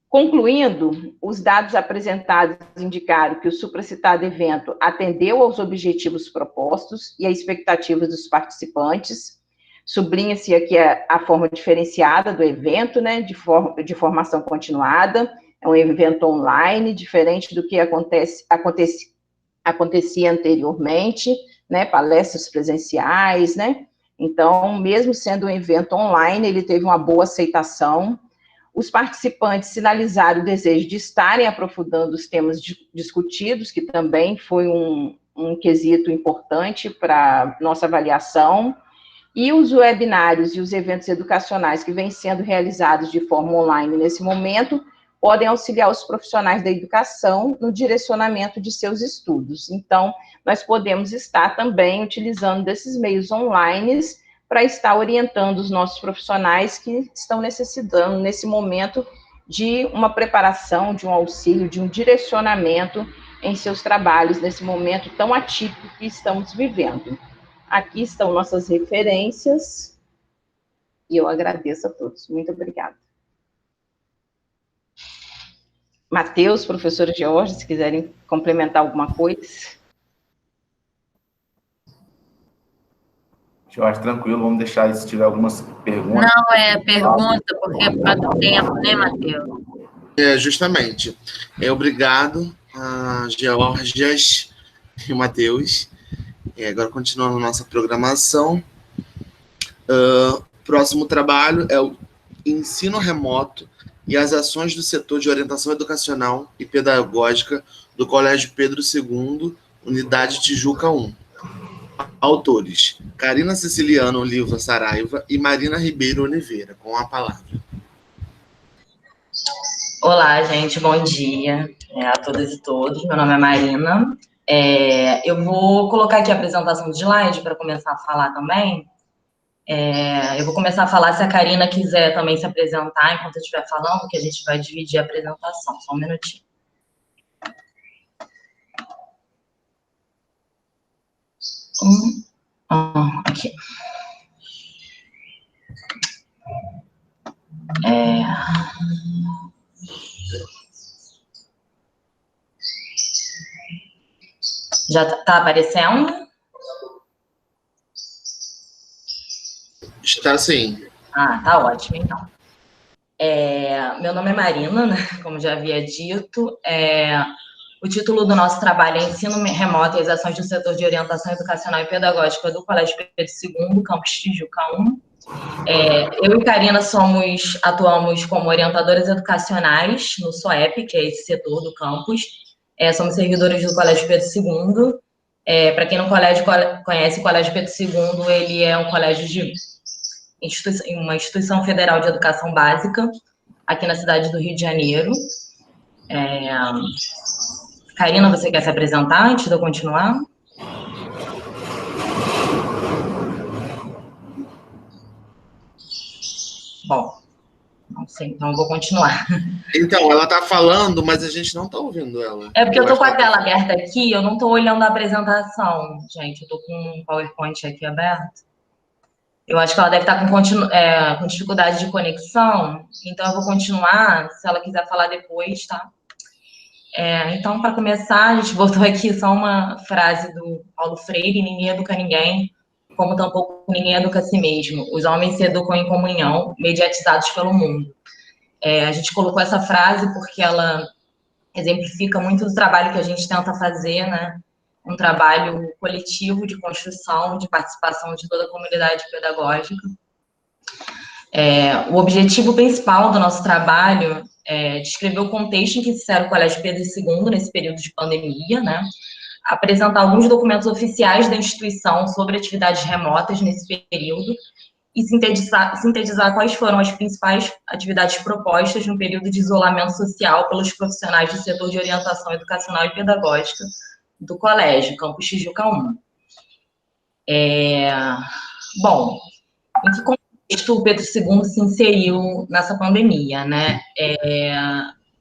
Concluindo, os dados apresentados indicaram que o supracitado evento atendeu aos objetivos propostos e às expectativas dos participantes. Sublinha-se aqui a forma diferenciada do evento, né, de formação continuada, é um evento online, diferente do que acontecia anteriormente, né, palestras presenciais, né. Então, mesmo sendo um evento online, ele teve uma boa aceitação. Os participantes sinalizaram o desejo de estarem aprofundando os temas discutidos, que também foi um quesito importante para nossa avaliação, e os webinários e os eventos educacionais que vêm sendo realizados de forma online nesse momento, podem auxiliar os profissionais da educação no direcionamento de seus estudos. Então, nós podemos estar também utilizando desses meios online para estar orientando os nossos profissionais que estão necessitando, nesse momento, de uma preparação, de um auxílio, de um direcionamento em seus trabalhos, nesse momento tão atípico que estamos vivendo. Aqui estão nossas referências, e eu agradeço a todos. Muito obrigada. Matheus, professora Georgia, se quiserem complementar alguma coisa. Jorge, tranquilo, vamos deixar se tiver algumas perguntas. Não, pergunta, porque é por causa do tempo, né, Matheus? Justamente. Obrigado a Georgias e Matheus. Agora, continuando nossa programação. Próximo trabalho é o ensino remoto e as ações do setor de orientação educacional e pedagógica do Colégio Pedro II, Unidade Tijuca 1. Autores: Karina Ceciliano Oliva Saraiva e Marina Ribeiro Oliveira. Com a palavra. Olá, gente, bom dia a todas e todos. Meu nome é Marina. Eu vou colocar aqui a apresentação de slide para começar a falar também. Eu vou começar a falar, se a Karina quiser também se apresentar enquanto eu estiver falando, que a gente vai dividir a apresentação. Só um minutinho. Aqui. Já está aparecendo? Está sim. Tá ótimo, então. Meu nome é Marina, né, como já havia dito. O título do nosso trabalho é Ensino Remoto e as Ações do Setor de Orientação Educacional e Pedagógica do Colégio Pedro II, Campus Tijuca 1. Eu e Karina atuamos como orientadoras educacionais no SOEP, que é esse setor do campus. Somos servidores do Colégio Pedro II. Para quem não conhece, o Colégio Pedro II, ele é um colégio de uma instituição federal de educação básica, aqui na cidade do Rio de Janeiro. Karina, você quer se apresentar antes de eu continuar? Bom, não sei, então eu vou continuar. Então, ela está falando, mas a gente não está ouvindo ela. Porque eu estou com a tela aberta aqui, eu não estou olhando a apresentação, gente. Eu estou com um PowerPoint aqui aberto. Eu acho que ela deve estar com dificuldade de conexão, então eu vou continuar, se ela quiser falar depois, tá? Então, para começar, a gente botou aqui só uma frase do Paulo Freire: ninguém educa ninguém, como tampouco ninguém educa a si mesmo. Os homens se educam em comunhão, mediatizados pelo mundo. A gente colocou essa frase porque ela exemplifica muito do trabalho que a gente tenta fazer, né? Um trabalho coletivo de construção, de participação de toda a comunidade pedagógica. O objetivo principal do nosso trabalho é descrever o contexto em que se insere o Colégio Pedro II nesse período de pandemia, né? Apresentar alguns documentos oficiais da instituição sobre atividades remotas nesse período e sintetizar quais foram as principais atividades propostas no período de isolamento social pelos profissionais do setor de orientação educacional e pedagógica do colégio, Campus Tijuca 1. Bom, em que contexto o Pedro II se inseriu nessa pandemia, né?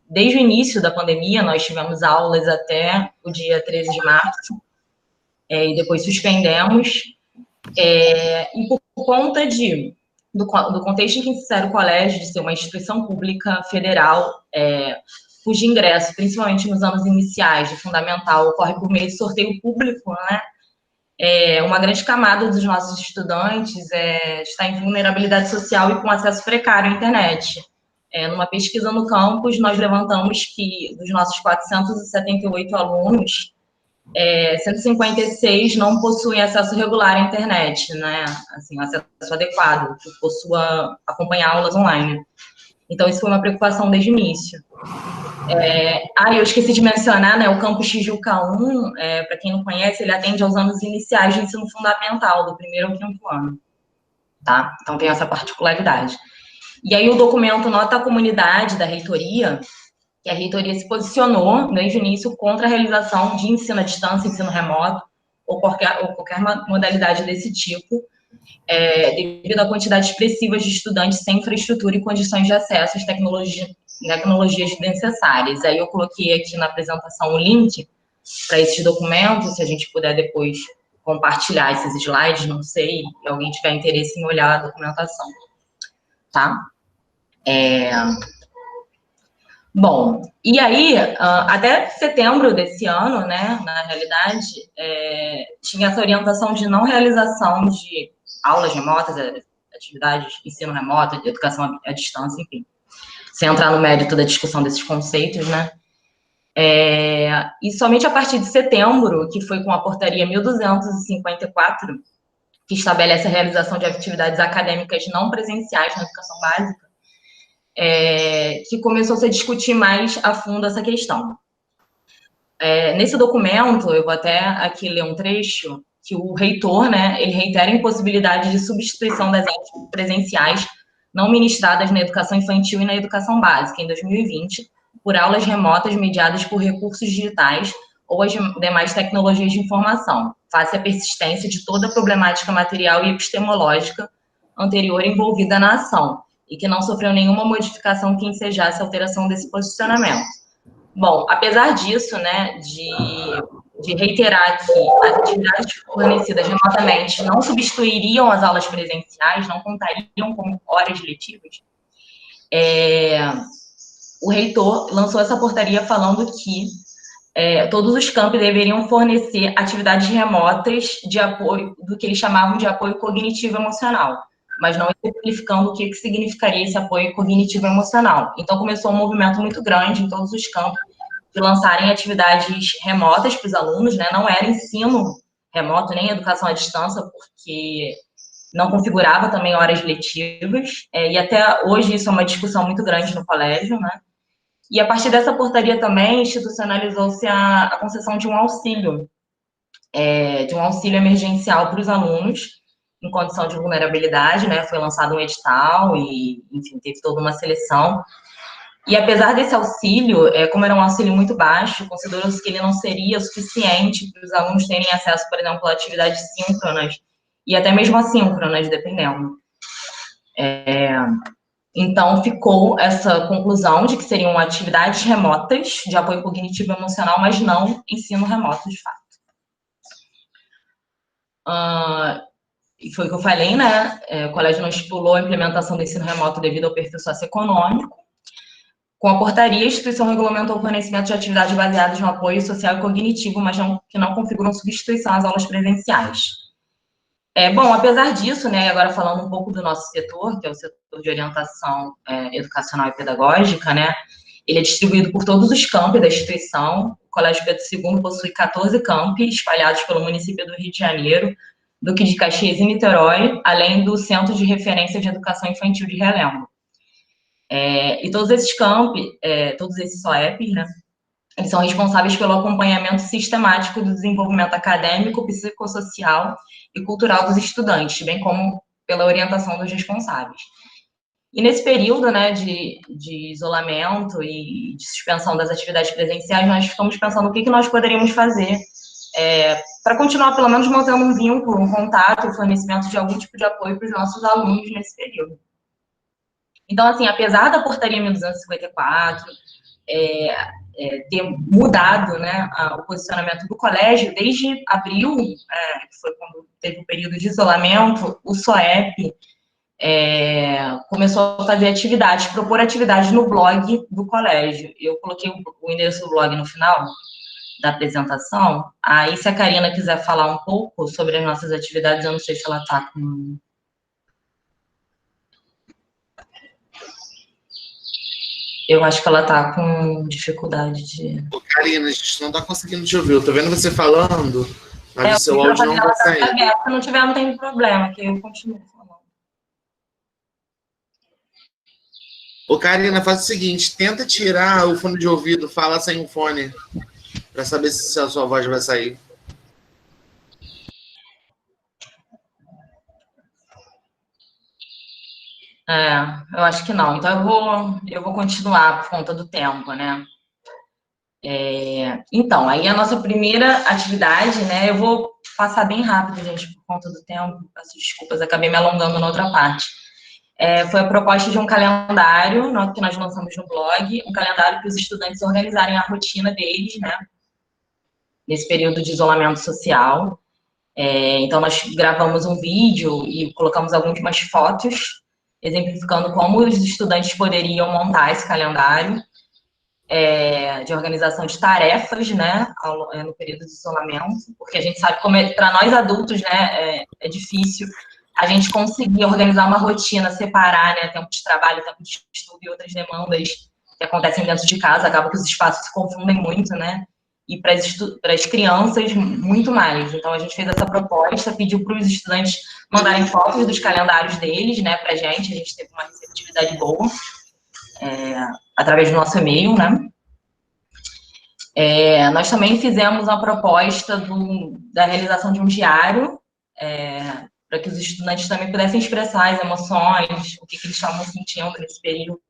Desde o início da pandemia, nós tivemos aulas até o dia 13 de março, e depois suspendemos, e por conta do contexto em que se insere o colégio, de ser uma instituição pública federal, cujo ingresso, principalmente nos anos iniciais de fundamental, ocorre por meio de sorteio público, né? Uma grande camada dos nossos estudantes está em vulnerabilidade social e com acesso precário à internet. Numa pesquisa no campus, nós levantamos que, dos nossos 478 alunos, 156 não possuem acesso regular à internet, né? Assim, acesso adequado, que possua acompanhar aulas online. Então, isso foi uma preocupação desde o início. Eu esqueci de mencionar, né, o Campus Tijuca 1, para quem não conhece, ele atende aos anos iniciais de ensino fundamental, do 1º ao 5º ano, tá? Então, tem essa particularidade. E aí, o documento Nota à Comunidade da Reitoria, que a reitoria se posicionou, desde o início, contra a realização de ensino à distância, ensino remoto, ou qualquer modalidade desse tipo, devido à quantidade expressiva de estudantes sem infraestrutura e condições de acesso às tecnologias necessárias. Aí eu coloquei aqui na apresentação o link para esses documentos, se a gente puder depois compartilhar esses slides, não sei, se alguém tiver interesse em olhar a documentação, tá? Bom, e aí, até setembro desse ano, né, na realidade, tinha essa orientação de não realização de aulas remotas, atividades de ensino remoto, de educação à distância, enfim. sem entrar no mérito da discussão desses conceitos, né? E somente a partir de setembro, que foi com a portaria 1254, que estabelece a realização de atividades acadêmicas não presenciais na educação básica, que começou -se a discutir mais a fundo essa questão. Nesse documento, eu vou até aqui ler um trecho, que o reitor, né, ele reitera a impossibilidade de substituição das aulas presenciais não ministradas na educação infantil e na educação básica em 2020, por aulas remotas mediadas por recursos digitais ou as demais tecnologias de informação, face à persistência de toda a problemática material e epistemológica anterior envolvida na ação, e que não sofreu nenhuma modificação que ensejasse a alteração desse posicionamento. Bom, apesar disso, né, de reiterar que as atividades fornecidas remotamente não substituiriam as aulas presenciais, não contariam como horas letivas, o reitor lançou essa portaria falando que todos os campi deveriam fornecer atividades remotas de apoio, do que eles chamavam de apoio cognitivo-emocional, mas não especificando o que significaria esse apoio cognitivo-emocional. Então, começou um movimento muito grande em todos os campos de lançarem atividades remotas para os alunos, né? Não era ensino remoto, nem educação à distância, porque não configurava também horas letivas, e até hoje isso é uma discussão muito grande no colégio, né? E a partir dessa portaria também institucionalizou-se a concessão de um auxílio emergencial para os alunos em condição de vulnerabilidade, né? Foi lançado um edital e, enfim, teve toda uma seleção. E apesar desse auxílio, como era um auxílio muito baixo, considerou-se que ele não seria suficiente para os alunos terem acesso, por exemplo, a atividades síncronas e até mesmo assíncronas, dependendo. Então, ficou essa conclusão de que seriam atividades remotas de apoio cognitivo e emocional, mas não ensino remoto, de fato. E foi o que eu falei, né? O colégio não estipulou a implementação do ensino remoto devido ao perfil socioeconômico. Com a portaria, a instituição regulamentou o fornecimento de atividades baseadas no apoio social e cognitivo, mas que não configuram substituição às aulas presenciais. Bom, apesar disso, né, agora falando um pouco do nosso setor, que é o setor de orientação educacional e pedagógica, né, ele é distribuído por todos os campi da instituição. O Colégio Pedro II possui 14 campi espalhados pelo município do Rio de Janeiro, Duque de Caxias e Niterói, além do Centro de Referência de Educação Infantil de Realengo. E todos esses campi, todos esses SOEPs, né, eles são responsáveis pelo acompanhamento sistemático do desenvolvimento acadêmico, psicossocial e cultural dos estudantes, bem como pela orientação dos responsáveis. E nesse período, né, de isolamento e de suspensão das atividades presenciais, nós ficamos pensando o que nós poderíamos fazer para continuar, pelo menos, mantendo um vínculo, um contato e fornecimento de algum tipo de apoio para os nossos alunos nesse período. Então, assim, apesar da portaria 1254 ter mudado, né, o posicionamento do colégio, desde abril, que foi quando teve o período de isolamento, o SOEP começou a fazer atividades, propor atividades no blog do colégio. Eu coloquei o endereço do blog no final da apresentação. Aí, se a Karina quiser falar um pouco sobre as nossas atividades, eu não sei se ela está com... Eu acho que ela está com dificuldade de... Karina, a gente não está conseguindo te ouvir. Eu estou vendo você falando, mas o seu áudio não está saindo. Se não tiver, não tem problema, que eu continuo falando. Ô, Karina, faz o seguinte, tenta tirar o fone de ouvido, fala sem o fone, para saber se a sua voz vai sair. Eu acho que não. Então, eu vou continuar por conta do tempo, né? Então, aí a nossa primeira atividade, né? Eu vou passar bem rápido, gente, por conta do tempo. Peço desculpas, acabei me alongando na outra parte. Foi a proposta de um calendário que nós lançamos no blog, um calendário para os estudantes organizarem a rotina deles, né? Nesse período de isolamento social. Então, nós gravamos um vídeo e colocamos algumas fotos exemplificando como os estudantes poderiam montar esse calendário de organização de tarefas, né, no período de isolamento, porque a gente sabe como para nós adultos, né, é difícil a gente conseguia organizar uma rotina, separar, né, tempo de trabalho, tempo de estudo e outras demandas que acontecem dentro de casa, acaba que os espaços se confundem muito, né, e para as crianças, muito mais. Então, a gente fez essa proposta, pediu para os estudantes mandarem fotos dos calendários deles, né, para a gente teve uma receptividade boa, através do nosso e-mail, né. Nós também fizemos uma proposta da realização de um diário, para que os estudantes também pudessem expressar as emoções, o que eles estavam sentindo nesse período,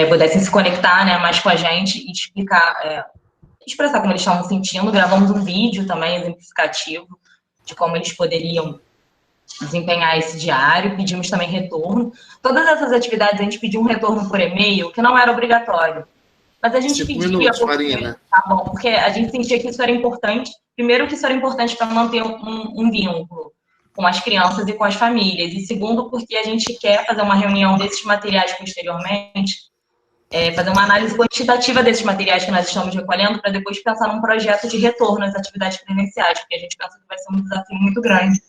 pudessem se conectar, né, mais com a gente e expressar como eles estavam sentindo. Gravamos um vídeo também exemplificativo de como eles poderiam desempenhar esse diário, pedimos também retorno. Todas essas atividades a gente pediu um retorno por e-mail, que não era obrigatório. Mas a gente pedia, porque a gente sentia que isso era importante. Primeiro, que isso era importante para manter um vínculo com as crianças e com as famílias. E segundo, porque a gente quer fazer uma reunião desses materiais posteriormente, fazer uma análise quantitativa desses materiais que nós estamos recolhendo, para depois pensar num projeto de retorno às atividades presenciais, porque a gente pensa que vai ser um desafio muito grande.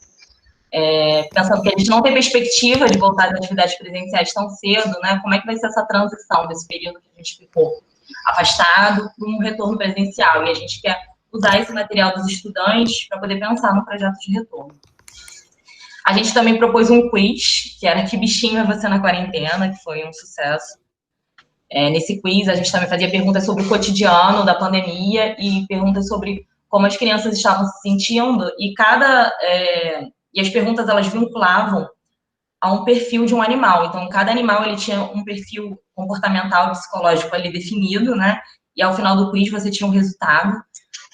Pensando que a gente não tem perspectiva de voltar às atividades presenciais tão cedo, né? Como é que vai ser essa transição desse período que a gente ficou afastado para um retorno presencial? E a gente quer usar esse material dos estudantes para poder pensar no projeto de retorno. A gente também propôs um quiz, que era Que Bichinho é Você na Quarentena, que foi um sucesso. Nesse quiz, a gente também fazia perguntas sobre o cotidiano da pandemia e perguntas sobre como as crianças estavam se sentindo, e as perguntas, elas vinculavam a um perfil de um animal. Então, cada animal, ele tinha um perfil comportamental e psicológico ali definido, né? E ao final do quiz, você tinha um resultado.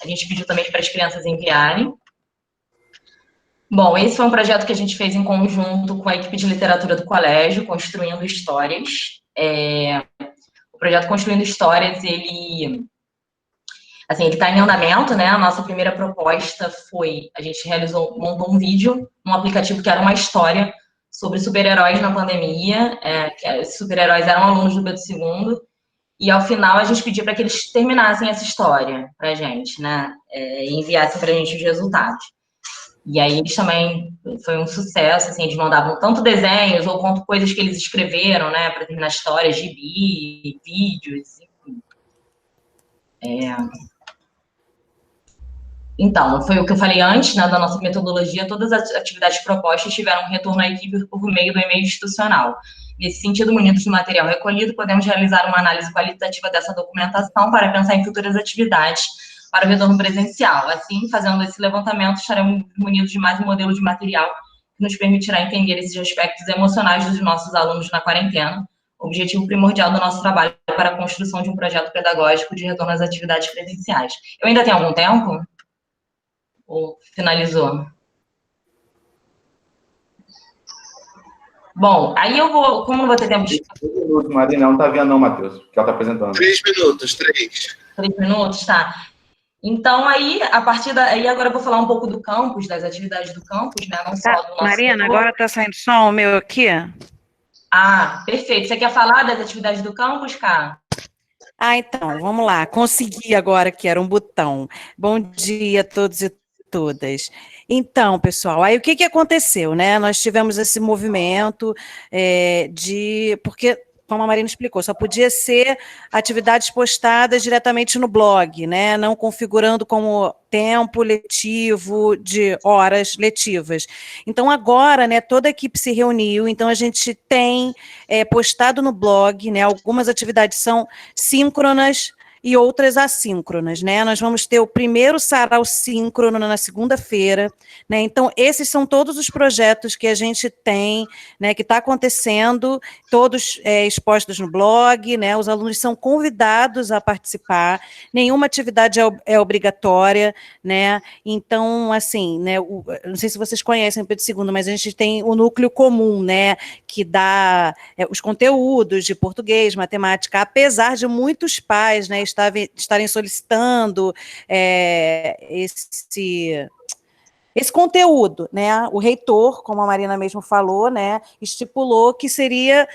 A gente pediu também para as crianças enviarem. Bom, esse foi um projeto que a gente fez em conjunto com a equipe de literatura do colégio, Construindo Histórias. O projeto Construindo Histórias, ele está em andamento, né? A nossa primeira proposta foi, a gente montou um vídeo num aplicativo que era uma história sobre super-heróis na pandemia, que esses super-heróis eram alunos do Pedro II, e ao final a gente pediu para que eles terminassem essa história para a gente, né? E enviassem para a gente os resultados. E aí eles também, foi um sucesso, assim, eles mandavam tanto desenhos ou quanto coisas que eles escreveram, né, para terminar histórias, gibi, vídeos, enfim. Então, foi o que eu falei antes, né, da nossa metodologia, todas as atividades propostas tiveram um retorno à equipe por meio do e-mail institucional. Nesse sentido, munidos do material recolhido, podemos realizar uma análise qualitativa dessa documentação para pensar em futuras atividades para o retorno presencial. Assim, fazendo esse levantamento, estaremos munidos de mais um modelo de material que nos permitirá entender esses aspectos emocionais dos nossos alunos na quarentena, objetivo primordial do nosso trabalho para a construção de um projeto pedagógico de retorno às atividades presenciais. Eu ainda tenho algum tempo? Ou finalizou? Bom, aí eu vou, como não vou ter tempo de... 3 minutos, Marina, não está vendo não, Matheus, que ela está apresentando. 3 minutos, 3. 3 minutos, tá. Então, aí, a partir daí, agora eu vou falar um pouco do campus, das atividades do campus, né? Não só do nosso Marina, setor. agora está saindo som o meu aqui? Ah, perfeito. Você quer falar das atividades do campus, Cá? Então, vamos lá. Consegui agora que era um botão. Bom dia a todos e todas. Então, pessoal, aí o que aconteceu, né? Nós tivemos esse movimento porque, como a Marina explicou, só podia ser atividades postadas diretamente no blog, né? Não configurando como tempo letivo de horas letivas. Então, agora, né, toda a equipe se reuniu, então a gente tem postado no blog, né? Algumas atividades são síncronas e outras assíncronas, né? Nós vamos ter o primeiro sarau síncrono na segunda-feira, né? Então, esses são todos os projetos que a gente tem, né, que está acontecendo, todos expostos no blog, né? Os alunos são convidados a participar, nenhuma atividade é obrigatória, né? Então, assim, né, não sei se vocês conhecem o Pedro II, mas a gente tem o núcleo comum, né, que dá os conteúdos de português, matemática, apesar de muitos pais, né, estarem solicitando esse conteúdo, né? O reitor, como a Marina mesmo falou, né, estipulou que seria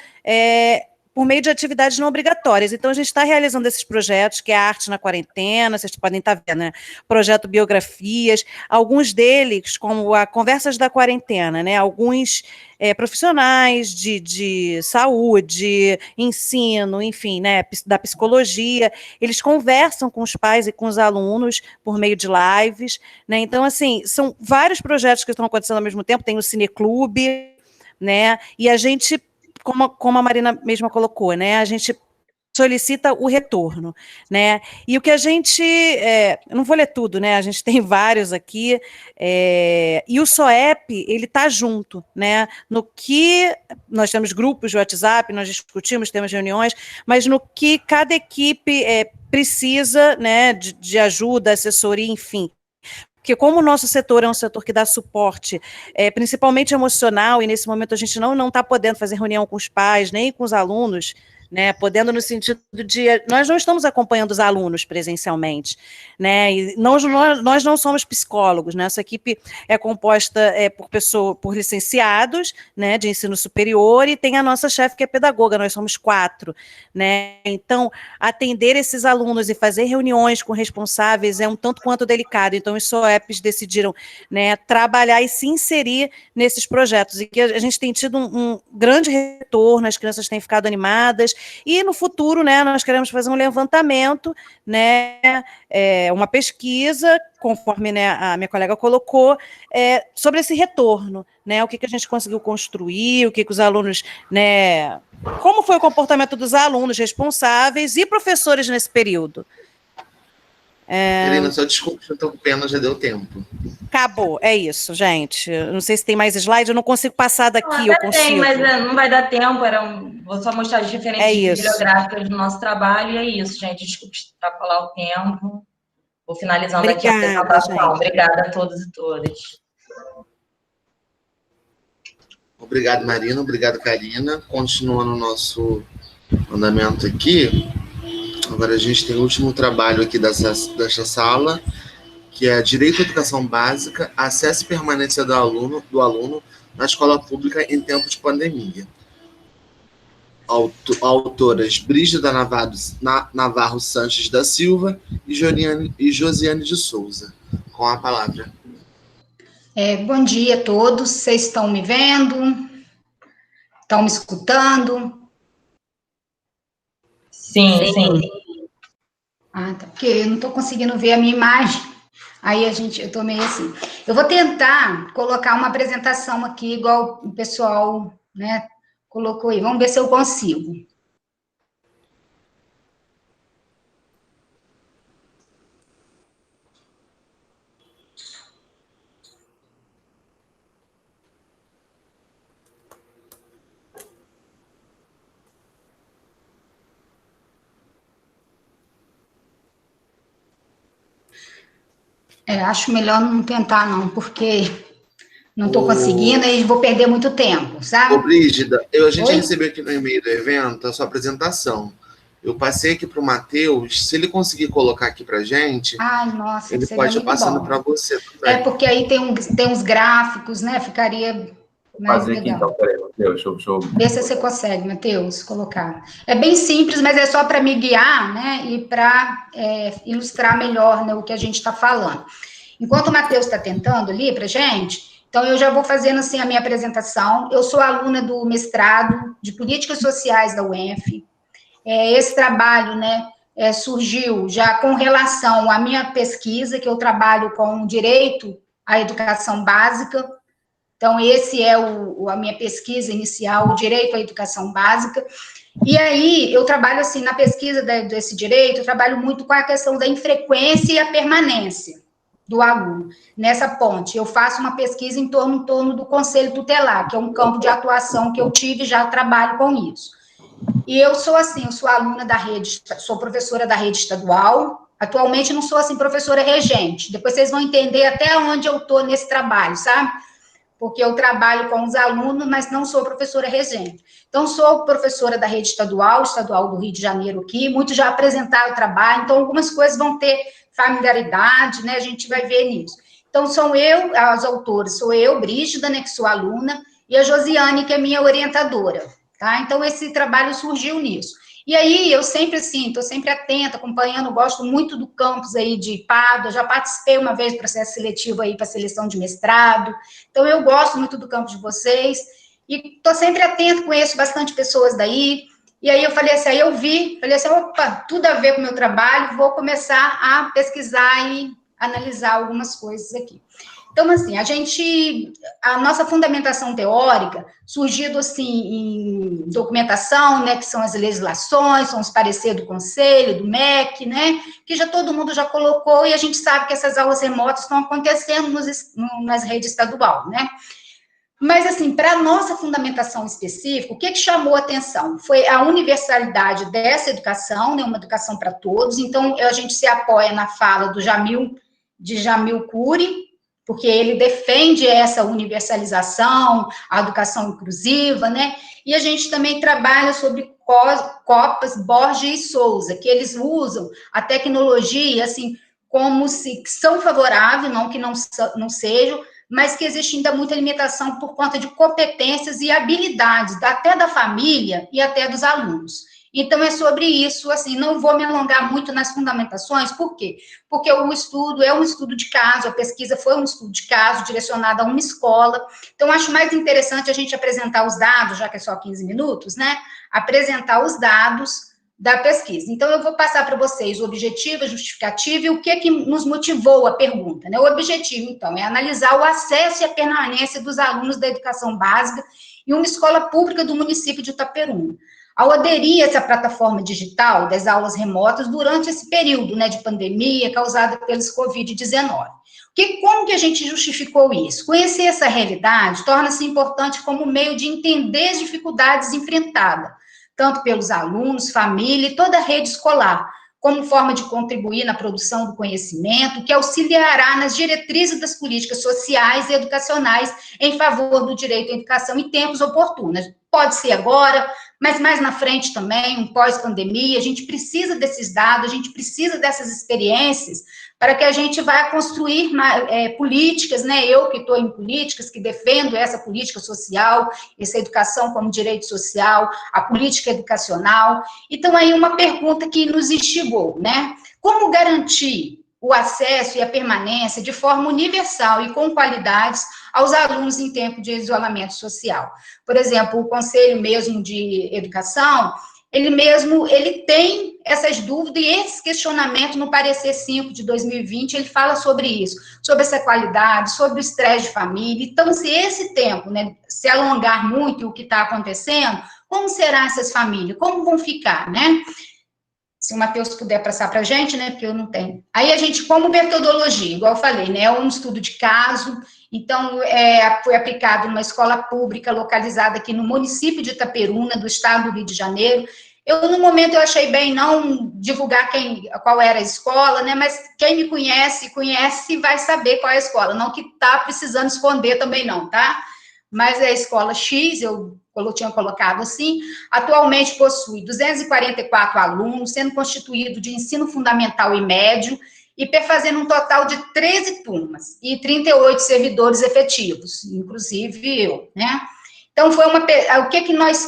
por meio de atividades não obrigatórias. Então, a gente está realizando esses projetos, que é a Arte na Quarentena, vocês podem estar vendo, né? Projeto Biografias, alguns deles, como a Conversas da Quarentena, né? Alguns profissionais de saúde, ensino, enfim, né? Da psicologia, eles conversam com os pais e com os alunos por meio de lives, né? Então, assim, são vários projetos que estão acontecendo ao mesmo tempo, tem o Cineclube, né? E a gente, como a Marina mesma colocou, né? A gente solicita o retorno, né? E o que a gente, eu não vou ler tudo, né? A gente tem vários aqui, e o SOEP, ele está junto, né? No que nós temos grupos de WhatsApp, nós discutimos, temos reuniões, mas no que cada equipe precisa, né? De ajuda, assessoria, enfim. Porque como o nosso setor é um setor que dá suporte, principalmente emocional, e nesse momento a gente não está podendo fazer reunião com os pais, nem com os alunos, né, podendo no sentido de, nós não estamos acompanhando os alunos presencialmente, né, e nós não somos psicólogos, né, essa equipe é composta por licenciados, né, de ensino superior, e tem a nossa chefe que é pedagoga, nós somos 4, né, então atender esses alunos e fazer reuniões com responsáveis é um tanto quanto delicado, então os SOEPs decidiram, né, trabalhar e se inserir nesses projetos, e que a gente tem tido um grande retorno, as crianças têm ficado animadas, e no futuro, né, nós queremos fazer um levantamento, né, uma pesquisa, conforme, né, a minha colega colocou, sobre esse retorno, né, o que a gente conseguiu construir, o que os alunos, né, como foi o comportamento dos alunos responsáveis e professores nesse período. Marina, só desculpa, eu estou com pena, já deu tempo. Acabou, é isso, gente. Não sei se tem mais slide, eu não consigo passar daqui, eu consigo. Tem, mas não vai dar tempo, vou só mostrar as diferentes bibliográficas do nosso trabalho, e é isso, gente. Desculpa extrapolar o tempo. Vou finalizando aqui a apresentação. Gente. Obrigada a todos e todas. Obrigado, Marina. Obrigado, Karina. Continuando o nosso andamento aqui, agora a gente tem o último trabalho aqui desta sala, que é Direito à Educação Básica, Acesso e Permanência do aluno na escola pública em tempo de pandemia. Autoras Brígida Navarro Sanches da Silva e Josiane de Souza. Com a palavra. Bom dia a todos. Vocês estão me vendo? Estão me escutando? Sim. Ah, tá. Porque eu não estou conseguindo ver a minha imagem. Aí eu estou meio assim. Eu vou tentar colocar uma apresentação aqui, igual o pessoal, né, colocou aí. Vamos ver se eu consigo. Acho melhor não tentar, não, porque não estou conseguindo e vou perder muito tempo, sabe? Ô, Brígida, a gente recebeu aqui no e-mail do evento a sua apresentação. Eu passei aqui para o Matheus, se ele conseguir colocar aqui para a gente, nossa, ele pode ir passando para você também. Porque aí tem uns gráficos, né? Ficaria mais fazer legal. Aqui, então, peraí, Matheus, deixa eu... Vê se você consegue, Matheus, colocar. É bem simples, mas é só para me guiar, né? E para ilustrar melhor, né, o que a gente está falando. Enquanto o Matheus está tentando ali para a gente, então eu já vou fazendo assim a minha apresentação. Eu sou aluna do mestrado de Políticas Sociais da UENF. Esse trabalho, né, surgiu já com relação à minha pesquisa, que eu trabalho com direito à educação básica. Então, esse é a minha pesquisa inicial, o direito à educação básica. E aí, eu trabalho assim, na pesquisa desse direito, eu trabalho muito com a questão da infrequência e a permanência do aluno. Nessa ponte, eu faço uma pesquisa em torno do Conselho Tutelar, que é um campo de atuação que eu tive e já trabalho com isso. E eu sou assim, eu sou aluna da rede, sou professora da rede estadual, atualmente não sou assim professora regente, depois vocês vão entender até onde eu estou nesse trabalho, sabe? Porque eu trabalho com os alunos, mas não sou professora regente. Então, sou professora da rede estadual do Rio de Janeiro aqui, muitos já apresentaram o trabalho, então algumas coisas vão ter familiaridade, né, a gente vai ver nisso. Então, as autoras, sou eu, Brígida, né, que sou aluna, e a Josiane, que é minha orientadora. tá? Então, esse trabalho surgiu nisso. E aí, eu sempre, assim, estou sempre atenta, acompanhando, gosto muito do campus aí de Pádua, já participei uma vez do processo seletivo aí para seleção de mestrado, então eu gosto muito do campus de vocês, e estou sempre atenta, conheço bastante pessoas daí, e aí eu falei assim, opa, tudo a ver com o meu trabalho, vou começar a pesquisar e analisar algumas coisas aqui. Então, assim, a nossa fundamentação teórica, surgido, assim, em documentação, né, que são as legislações, são os pareceres do Conselho, do MEC, né, que todo mundo já colocou, e a gente sabe que essas aulas remotas estão acontecendo nas redes estaduais, né. Mas, assim, para a nossa fundamentação específica, o que chamou a atenção? Foi a universalidade dessa educação, né, uma educação para todos. Então, a gente se apoia na fala do Jamil Coury, porque ele defende essa universalização, a educação inclusiva, né? E a gente também trabalha sobre Copas, Borges e Souza, que eles usam a tecnologia, assim, como se são favoráveis, não que não sejam, mas que existe ainda muita limitação por conta de competências e habilidades, até da família e até dos alunos. Então, é sobre isso, assim, não vou me alongar muito nas fundamentações, por quê? Porque o estudo é um estudo de caso, a pesquisa foi um estudo de caso direcionado a uma escola, então, acho mais interessante a gente apresentar os dados, já que é só 15 minutos, né, apresentar os dados da pesquisa. Então, eu vou passar para vocês o objetivo, a justificativa e o que nos motivou a pergunta, né? O objetivo, então, é analisar o acesso e a permanência dos alunos da educação básica em uma escola pública do município de Itaperuna, ao aderir a essa plataforma digital das aulas remotas durante esse período, né, de pandemia causada pelos Covid-19. Como que a gente justificou isso? Conhecer essa realidade torna-se importante como meio de entender as dificuldades enfrentadas, tanto pelos alunos, família e toda a rede escolar, como forma de contribuir na produção do conhecimento, que auxiliará nas diretrizes das políticas sociais e educacionais em favor do direito à educação em tempos oportunos. Pode ser agora, mas mais na frente também, um pós-pandemia, a gente precisa desses dados, a gente precisa dessas experiências para que a gente vá construir políticas, né, eu que estou em políticas, que defendo essa política social, essa educação como direito social, a política educacional. Então, aí uma pergunta que nos instigou, né, como garantir o acesso e a permanência de forma universal e com qualidades aos alunos em tempo de isolamento social? Por exemplo, o Conselho mesmo de Educação, ele tem essas dúvidas e esse questionamento no parecer 5 de 2020, ele fala sobre isso, sobre essa qualidade, sobre o estresse de família. Então, se esse tempo, né, se alongar muito o que está acontecendo, como serão essas famílias? Como vão ficar, né? Se o Matheus puder passar para a gente, né, porque eu não tenho. Aí a gente, como metodologia, igual eu falei, né, é um estudo de caso, então foi aplicado numa escola pública localizada aqui no município de Itaperuna, do estado do Rio de Janeiro. No momento, eu achei bem não divulgar qual era a escola, né, mas quem me conhece vai saber qual é a escola, não que está precisando esconder também não, tá? Mas é a escola X, eu tinha colocado assim, atualmente possui 244 alunos, sendo constituído de ensino fundamental e médio, e fazendo um total de 13 turmas, e 38 servidores efetivos, inclusive eu, né? Então,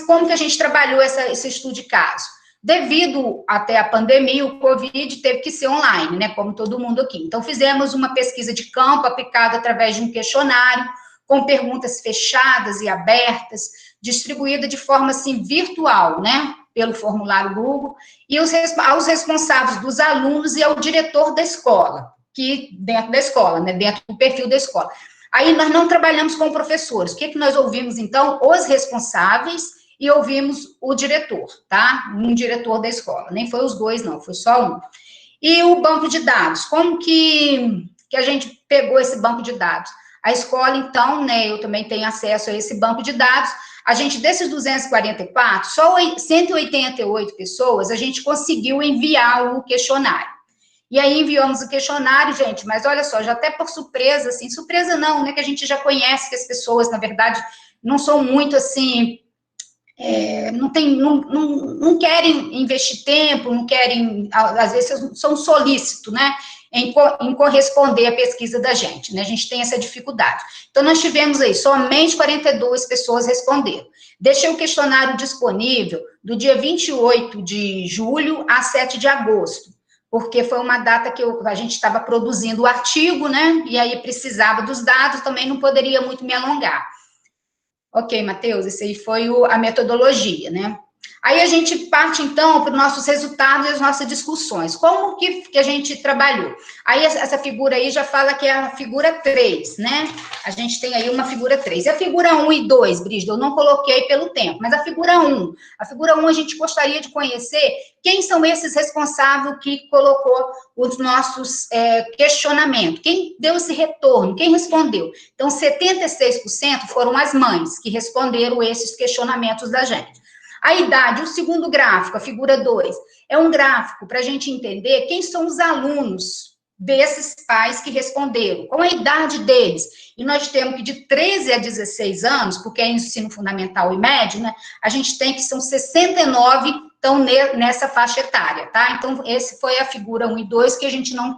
como que a gente trabalhou esse estudo de caso? Devido até a pandemia, o Covid teve que ser online, né, como todo mundo aqui. Então, fizemos uma pesquisa de campo aplicada através de um questionário, com perguntas fechadas e abertas, distribuída de forma, assim, virtual, né, pelo formulário Google, e aos responsáveis dos alunos e ao diretor da escola, dentro da escola, né, dentro do perfil da escola. Aí, nós não trabalhamos com professores. O que nós ouvimos, então? Os responsáveis e ouvimos o diretor, tá? Um diretor da escola. Nem foi os dois, não, foi só um. E o banco de dados. Como que a gente pegou esse banco de dados? A escola, então, né, eu também tenho acesso a esse banco de dados. A gente, desses 244, só 188 pessoas, a gente conseguiu enviar o questionário. E aí enviamos o questionário, gente, mas olha só, já até por surpresa, assim, surpresa não, né, que a gente já conhece que as pessoas, na verdade, não são muito, assim, não querem investir tempo, não querem, às vezes, são solícitos, né, em corresponder à pesquisa da gente, né, a gente tem essa dificuldade. Então, nós tivemos aí, somente 42 pessoas responderam. Deixei o questionário disponível do dia 28 de julho a 7 de agosto, porque foi uma data que a gente estava produzindo o artigo, né, e aí precisava dos dados, também não poderia muito me alongar. Ok, Matheus, esse aí foi a metodologia, né? Aí a gente parte, então, para os nossos resultados e as nossas discussões. Como que a gente trabalhou? Aí essa figura aí já fala que é a figura 3, né? A gente tem aí uma figura 3. E a figura 1 e 2, Brígida, eu não coloquei pelo tempo, mas a figura 1 a gente gostaria de conhecer quem são esses responsáveis que colocou os nossos questionamentos, quem deu esse retorno, quem respondeu. Então, 76% foram as mães que responderam esses questionamentos da gente. A idade, o segundo gráfico, a figura 2, é um gráfico para a gente entender quem são os alunos desses pais que responderam, qual a idade deles. E nós temos que de 13 a 16 anos, porque é ensino fundamental e médio, né, a gente tem que são 69, estão nessa faixa etária, tá? Então, esse foi a figura 1 e 2 que a gente não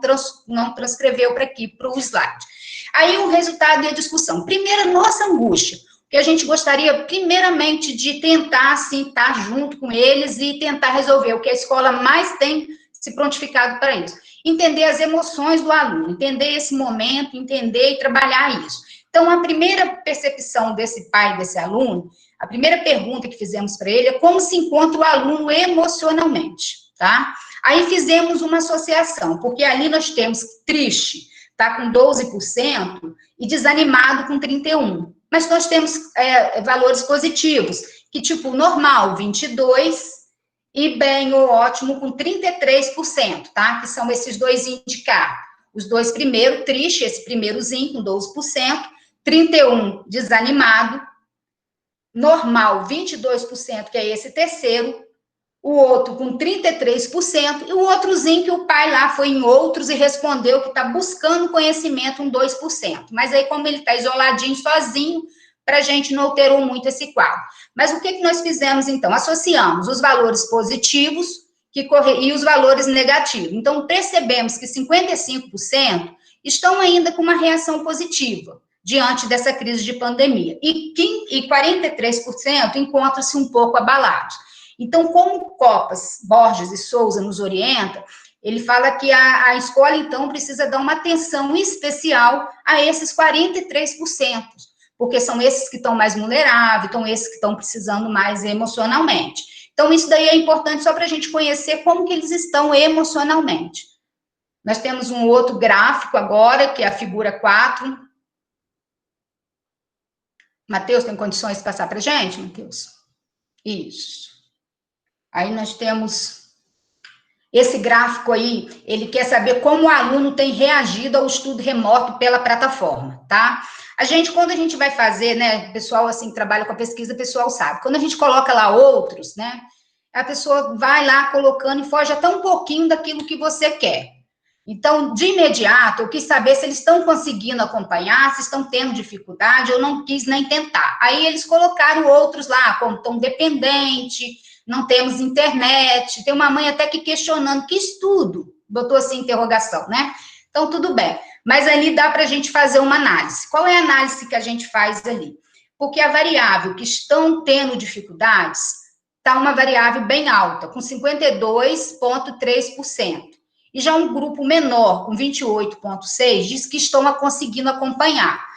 transcreveu para aqui, para o slide. Aí, o resultado e a discussão. Primeiro, nossa angústia, que a gente gostaria, primeiramente, de tentar, assim, estar junto com eles e tentar resolver o que a escola mais tem se prontificado para isso. Entender as emoções do aluno, entender esse momento, entender e trabalhar isso. Então, a primeira percepção desse pai, desse aluno, a primeira pergunta que fizemos para ele é como se encontra o aluno emocionalmente, tá? Aí fizemos uma associação, porque ali nós temos triste, tá, com 12%, e desanimado com 31%. Mas nós temos valores positivos, que tipo, normal, 22%, e bem ou ótimo com 33%, tá? Que são esses dois indicados. Os dois primeiros, triste, esse primeirozinho com 12%, 31% desanimado, normal 22%, que é esse terceiro, o outro com 33%, e o outrozinho que o pai lá foi em outros e respondeu que está buscando conhecimento, um 2%. Mas aí, como ele está isoladinho, sozinho, para a gente não alterou muito esse quadro. Mas o que nós fizemos, então? Associamos os valores positivos e os valores negativos. Então, percebemos que 55% estão ainda com uma reação positiva diante dessa crise de pandemia. E 43% encontram-se um pouco abalados. Então, como Copas, Borges e Souza nos orienta, ele fala que a escola, então, precisa dar uma atenção especial a esses 43%, porque são esses que estão mais vulneráveis, são esses que estão precisando mais emocionalmente. Então, isso daí é importante só para a gente conhecer como que eles estão emocionalmente. Nós temos um outro gráfico agora, que é a figura 4. Matheus, tem condições de passar para a gente, Matheus? Isso. Aí nós temos esse gráfico aí, ele quer saber como o aluno tem reagido ao estudo remoto pela plataforma, tá? Quando a gente vai fazer, né, o pessoal, assim, que trabalha com a pesquisa, o pessoal sabe, quando a gente coloca lá outros, né, a pessoa vai lá colocando e foge até um pouquinho daquilo que você quer. Então, de imediato, eu quis saber se eles estão conseguindo acompanhar, se estão tendo dificuldade, eu não quis nem tentar. Aí eles colocaram outros lá, como estão dependente, não temos internet, tem uma mãe até que questionando, que estudo? Botou assim, interrogação, né? Então, tudo bem. Mas ali dá para a gente fazer uma análise. Qual é a análise que a gente faz ali? Porque a variável que estão tendo dificuldades está uma variável bem alta, com 52,3%. E já um grupo menor, com 28,6%, diz que estão conseguindo acompanhar.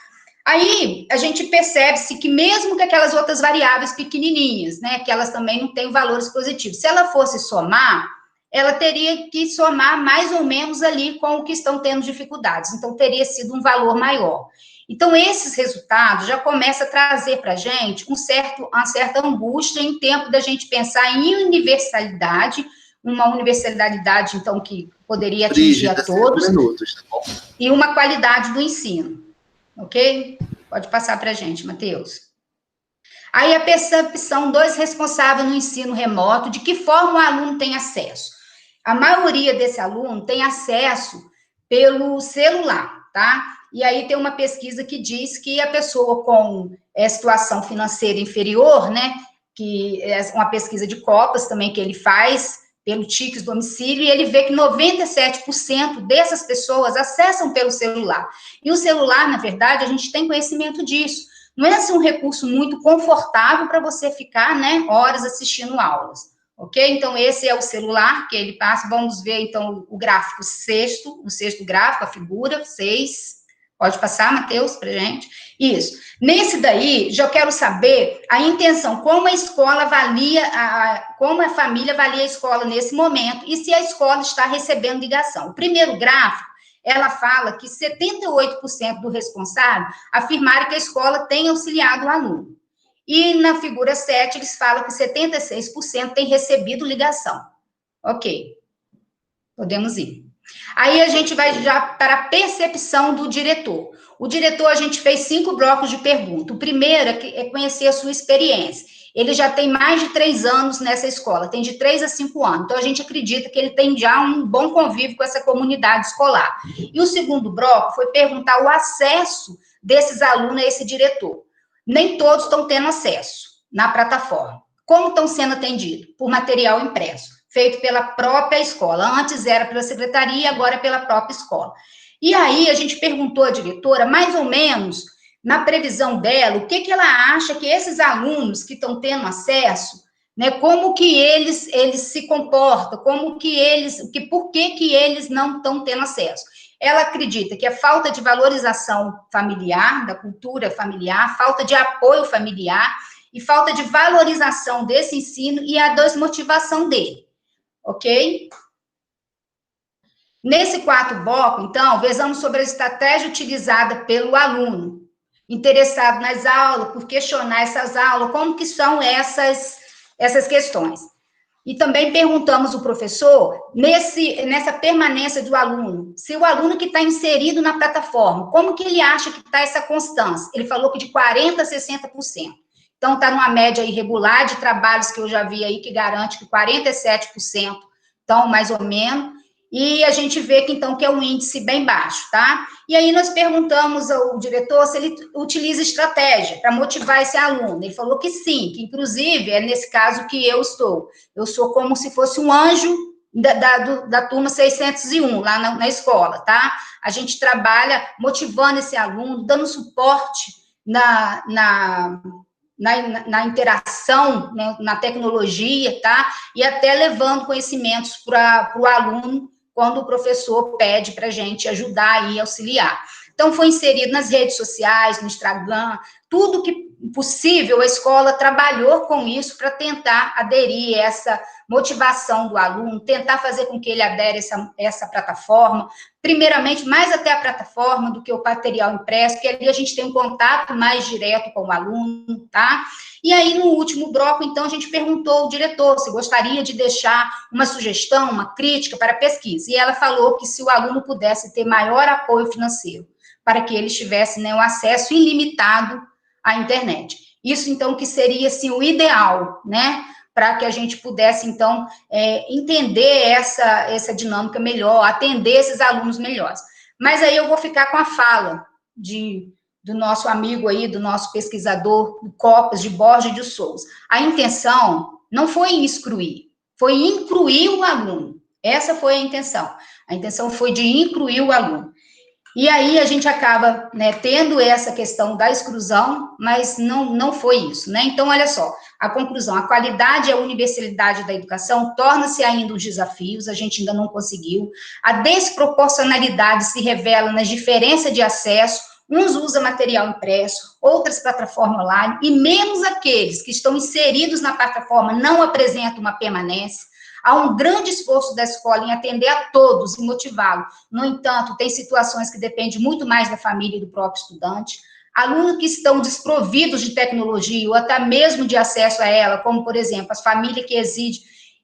Aí, a gente percebe-se que mesmo que aquelas outras variáveis pequenininhas, né, que elas também não têm valores positivos, se ela fosse somar, ela teria que somar mais ou menos ali com o que estão tendo dificuldades. Então, teria sido um valor maior. Então, esses resultados já começam a trazer para a gente uma certa angústia em tempo da gente pensar em universalidade, uma universalidade, então, que poderia atingir a todos, e uma qualidade do ensino. Ok? Pode passar para a gente, Matheus. Aí, a percepção dos responsáveis no ensino remoto, de que forma o aluno tem acesso. A maioria desse aluno tem acesso pelo celular, tá? E aí tem uma pesquisa que diz que a pessoa com situação financeira inferior, né, que é uma pesquisa de copas também que ele faz pelo TICS domicílio, e ele vê que 97% dessas pessoas acessam pelo celular. E o celular, na verdade, a gente tem conhecimento disso. Não é assim um recurso muito confortável para você ficar, né, horas assistindo aulas, ok? Então, esse é o celular que ele passa. Vamos ver, então, o gráfico o sexto gráfico, a figura 6. Pode passar, Matheus, para gente? Isso. Nesse daí, já quero saber a intenção, como a escola avalia, como a família avalia a escola nesse momento, e se a escola está recebendo ligação. O primeiro gráfico, ela fala que 78% do responsável afirmaram que a escola tem auxiliado o aluno. E na figura 7, eles falam que 76% tem recebido ligação. Ok. Podemos ir. Aí a gente vai já para a percepção do diretor. O diretor, a gente fez 5 blocos de pergunta. O primeiro é conhecer a sua experiência. Ele já tem mais de 3 anos nessa escola, tem de 3 a 5 anos. Então, a gente acredita que ele tem já um bom convívio com essa comunidade escolar. E o segundo bloco foi perguntar o acesso desses alunos a esse diretor. Nem todos estão tendo acesso na plataforma. Como estão sendo atendidos? Por material impresso, feito pela própria escola. Antes era pela secretaria, agora é pela própria escola. E aí, a gente perguntou à diretora, mais ou menos, na previsão dela, o que ela acha que esses alunos que estão tendo acesso, né, como que eles se comportam, por que eles não estão tendo acesso. Ela acredita que a falta de valorização familiar, da cultura familiar, falta de apoio familiar e falta de valorização desse ensino e a desmotivação dele, ok? Nesse quarto bloco, então, vejamos sobre a estratégia utilizada pelo aluno interessado nas aulas, por questionar essas aulas, como que são essas questões. E também perguntamos ao professor, nessa permanência do aluno, se o aluno que está inserido na plataforma, como que ele acha que está essa constância? Ele falou que de 40% a 60%. Então, está numa média irregular de trabalhos que eu já vi aí, que garante que 47%, então, mais ou menos, e a gente vê que, então, que é um índice bem baixo, tá? E aí nós perguntamos ao diretor se ele utiliza estratégia para motivar esse aluno. Ele falou que sim, que inclusive é nesse caso que eu estou. Eu sou como se fosse um anjo da turma 601, lá na escola, tá? A gente trabalha motivando esse aluno, dando suporte na interação, né, na tecnologia, tá? E até levando conhecimentos para o aluno, quando o professor pede para a gente ajudar e auxiliar. Então, foi inserido nas redes sociais, no Instagram, tudo que possível, a escola trabalhou com isso para tentar aderir a essa motivação do aluno, tentar fazer com que ele adere a essa plataforma, primeiramente, mais até a plataforma do que o material impresso, porque ali a gente tem um contato mais direto com o aluno, tá? E aí, no último bloco, então, a gente perguntou ao diretor se gostaria de deixar uma sugestão, uma crítica para a pesquisa, e ela falou que se o aluno pudesse ter maior apoio financeiro, para que eles tivessem, né, um acesso ilimitado à internet. Isso, então, que seria, assim, o ideal, né, para que a gente pudesse, então, entender essa dinâmica melhor, atender esses alunos melhores. Mas aí eu vou ficar com a fala do nosso amigo aí, do nosso pesquisador do COPAS, de Borges de Souza. A intenção não foi excluir, foi incluir o aluno. Essa foi a intenção. A intenção foi de incluir o aluno. E aí a gente acaba, né, tendo essa questão da exclusão, mas não foi isso, né? Então, olha só, a conclusão, a qualidade e a universalidade da educação torna-se ainda uns desafios, a gente ainda não conseguiu, a desproporcionalidade se revela nas diferenças de acesso, uns usam material impresso, outras plataformas online, e menos aqueles que estão inseridos na plataforma não apresentam uma permanência. Há um grande esforço da escola em atender a todos e motivá-lo. No entanto, tem situações que dependem muito mais da família e do próprio estudante. Alunos que estão desprovidos de tecnologia ou até mesmo de acesso a ela, como, por exemplo, as famílias que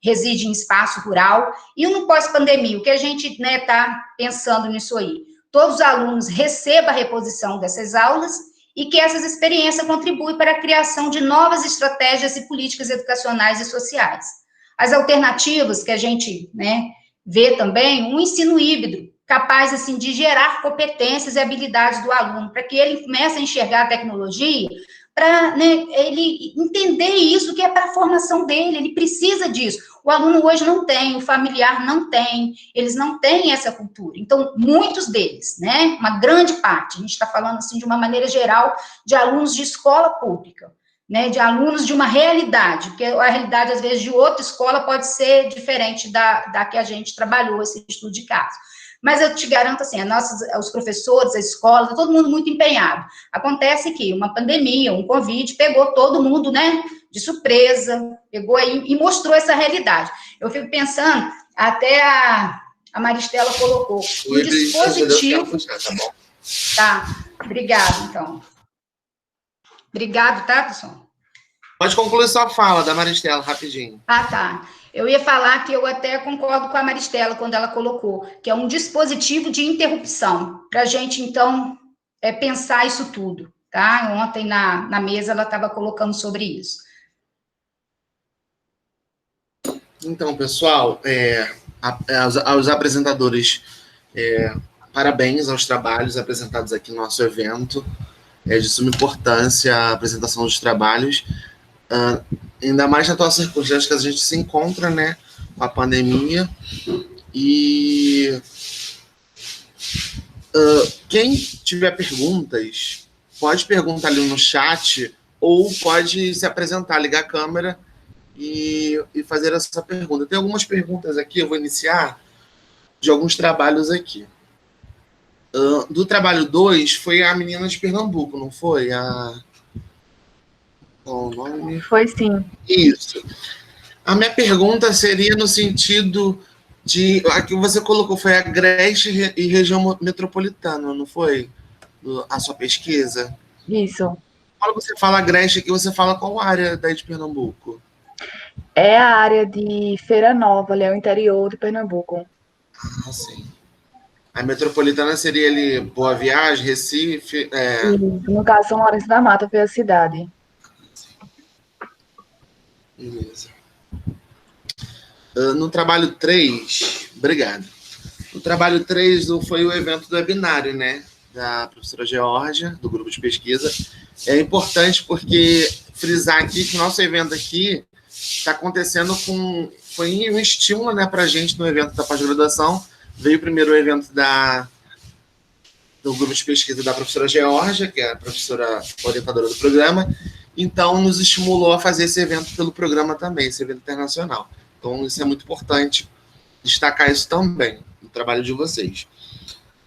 residem em espaço rural. E no pós-pandemia, o que a gente, né, está pensando nisso aí? Todos os alunos recebam a reposição dessas aulas e que essas experiências contribuem para a criação de novas estratégias e políticas educacionais e sociais. As alternativas que a gente, né, vê também, um ensino híbrido, capaz, assim, de gerar competências e habilidades do aluno, para que ele comece a enxergar a tecnologia para, né, ele entender isso, que é para a formação dele, ele precisa disso. O aluno hoje não tem, o familiar não tem, eles não têm essa cultura. Então, muitos deles, né, uma grande parte, a gente está falando assim de uma maneira geral, de alunos de escola pública, né, de alunos de uma realidade, porque a realidade, às vezes, de outra escola pode ser diferente da que a gente trabalhou, esse estudo de caso. Mas eu te garanto, assim, os professores, a escola, tá todo mundo muito empenhado. Acontece que uma pandemia, um Covid, pegou todo mundo, né, de surpresa, pegou aí e mostrou essa realidade. Eu fico pensando, até a Maristela colocou, o dispositivo... Tá bom? Tá, obrigado, então. Obrigado, tá, pessoal? Pode concluir sua fala, da Maristela, rapidinho. Ah, tá. Eu ia falar que eu até concordo com a Maristela quando ela colocou, que é um dispositivo de interrupção, para a gente, então, pensar isso tudo, tá? Ontem, na mesa, ela estava colocando sobre isso. Então, pessoal, aos apresentadores, parabéns aos trabalhos apresentados aqui no nosso evento. É de suma importância a apresentação dos trabalhos, ainda mais na atual circunstância que a gente se encontra, né, com a pandemia. E quem tiver perguntas, pode perguntar ali no chat ou pode se apresentar, ligar a câmera e fazer essa pergunta. Tem algumas perguntas aqui, eu vou iniciar de alguns trabalhos aqui. Do trabalho 2 foi a menina de Pernambuco, não foi? Qual o nome? Foi sim. Isso. A minha pergunta seria no sentido de... A que você colocou foi a Agreste e região metropolitana, não foi? A sua pesquisa? Isso. Quando você fala Agreste aqui, você fala qual área daí de Pernambuco? É a área de Feira Nova, ali é o interior de Pernambuco. Ah, sim. A metropolitana seria ali Boa Viagem, Recife... No caso, São Lourenço da Mata foi a cidade. Beleza. No trabalho 3... Obrigado. No trabalho 3 foi o evento do webinário, né? Da professora Geórgia, do grupo de pesquisa. É importante porque frisar aqui que o nosso evento aqui está acontecendo foi um estímulo, né, para a gente no evento da pós-graduação. Veio primeiro o evento do grupo de pesquisa da professora Geórgia, que é a professora orientadora do programa, então nos estimulou a fazer esse evento pelo programa também, esse evento internacional. Então isso é muito importante destacar isso também, no trabalho de vocês.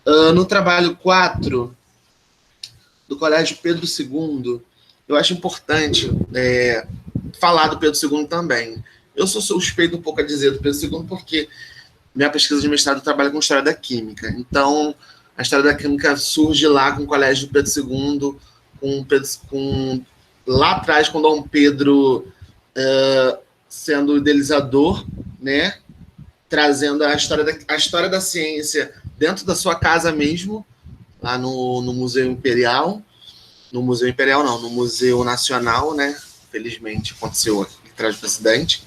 No trabalho 4, do Colégio Pedro II, eu acho importante falar do Pedro II também. Eu sou suspeito um pouco a dizer do Pedro II porque minha pesquisa de mestrado trabalha com história da química. Então, a história da química surge lá com o Colégio Pedro II, lá atrás, com Dom Pedro sendo o idealizador, né? Trazendo a história da ciência dentro da sua casa mesmo, lá no Museu Imperial. No Museu Imperial, não, no Museu Nacional, né? Felizmente aconteceu aqui atrás do presidente.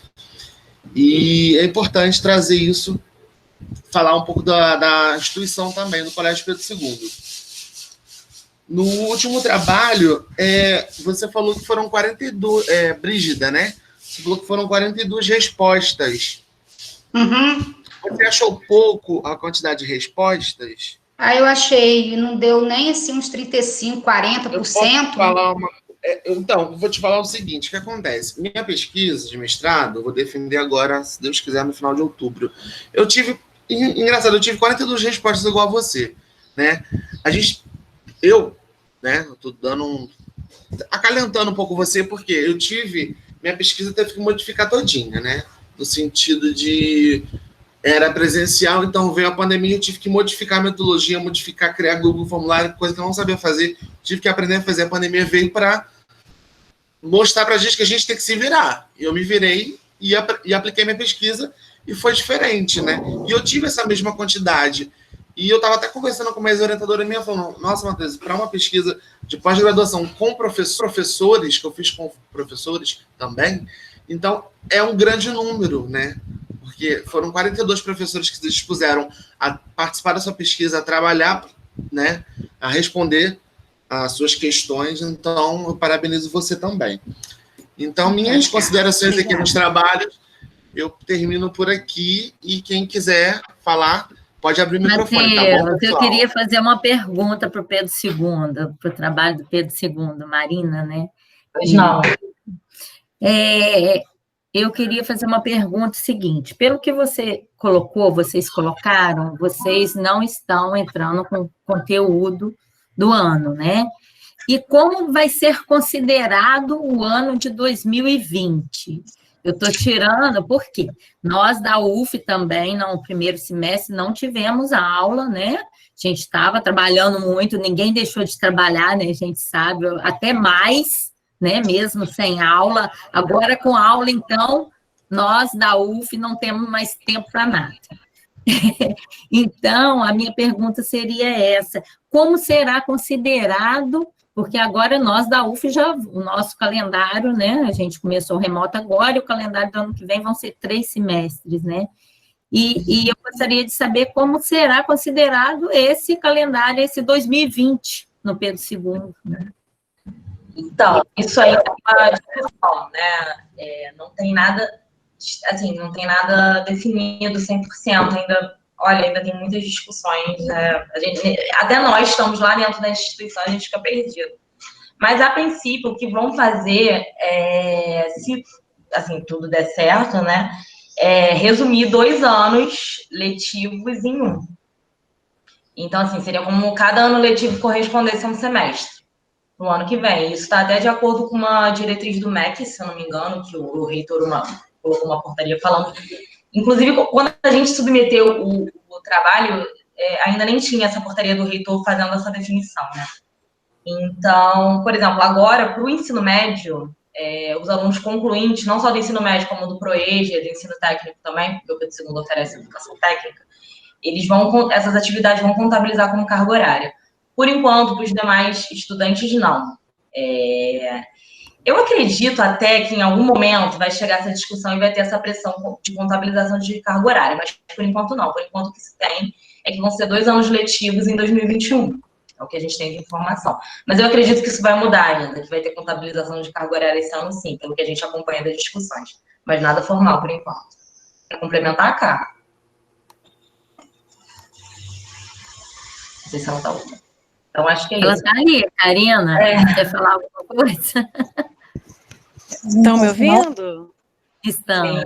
E é importante trazer isso, falar um pouco da instituição também, do Colégio Pedro II. No último trabalho, você falou que foram 42... Brígida, né? Você falou que foram 42 respostas. Uhum. Você achou pouco a quantidade de respostas? Eu achei, não deu nem assim uns 35%, 40%. Então, vou te falar o seguinte, o que acontece? Minha pesquisa de mestrado, eu vou defender agora, se Deus quiser, no final de outubro. Engraçado, eu tive 42 respostas igual a você, né? Eu tô acalentando um pouco você, porque minha pesquisa teve que modificar todinha, né? No sentido de... Era presencial, então veio a pandemia, eu tive que modificar a metodologia, criar Google Formulário, coisa que eu não sabia fazer, tive que aprender a fazer. A pandemia veio para mostrar para a gente que a gente tem que se virar. Eu me virei e apliquei minha pesquisa e foi diferente, né? E eu tive essa mesma quantidade. E eu estava até conversando com uma ex-orientadora minha, falando, nossa, Matheus, para uma pesquisa de pós-graduação com professores, que eu fiz com professores também, então é um grande número, né? Porque foram 42 professores que se dispuseram a participar da sua pesquisa, a trabalhar, né, a responder as suas questões, então eu parabenizo você também. Então, minhas considerações aqui nos trabalhos, eu termino por aqui, e quem quiser falar, pode abrir o microfone, tá bom, pessoal? Eu queria fazer uma pergunta para o Pedro II, para o trabalho do Pedro II, Marina, né? Pois não. Eu queria fazer uma pergunta seguinte, pelo que vocês colocaram, vocês não estão entrando com conteúdo do ano, né? E como vai ser considerado o ano de 2020? Eu estou tirando, porque nós da UF também, no primeiro semestre, não tivemos aula, né? A gente estava trabalhando muito, ninguém deixou de trabalhar, né? A gente sabe, até mais, né? Mesmo sem aula. Agora, com aula, então, nós da UF não temos mais tempo para nada. Então, a minha pergunta seria essa: como será considerado, porque agora nós da UF o nosso calendário, né, a gente começou remoto agora, e o calendário do ano que vem vão ser 3 semestres, né, e eu gostaria de saber como será considerado esse calendário, esse 2020, no Pedro II, né? Então, isso aí é uma discussão, né, não tem nada, assim, não tem nada definido 100% ainda. Olha, ainda tem muitas discussões, até nós estamos lá dentro da instituição, a gente fica perdido. Mas, a princípio, o que vão fazer, se assim, tudo der certo, né, resumir 2 anos letivos em 1. Então, assim, seria como cada ano letivo correspondesse a um semestre no ano que vem. Isso está até de acordo com uma diretriz do MEC, se eu não me engano, que o reitor colocou uma portaria falando. Inclusive, quando a gente submeteu o trabalho, ainda nem tinha essa portaria do reitor fazendo essa definição, né? Então, por exemplo, agora, para o ensino médio, os alunos concluintes, não só do ensino médio, como do ProEja, do ensino técnico também, porque o Pedro II oferece educação técnica, essas atividades vão contabilizar como carga horária. Por enquanto, para os demais estudantes, não. Eu acredito até que em algum momento vai chegar essa discussão e vai ter essa pressão de contabilização de carga horária, mas por enquanto não. Por enquanto o que se tem é que vão ser 2 anos letivos em 2021. É o que a gente tem de informação. Mas eu acredito que isso vai mudar ainda, que vai ter contabilização de carga horária esse ano, sim, pelo que a gente acompanha das discussões. Mas nada formal por enquanto. Para complementar a Cá. Não sei se ela está ouvindo. Então, acho que é isso. Ela está ali, Karina. Quer falar alguma coisa? Estão me ouvindo? Estamos.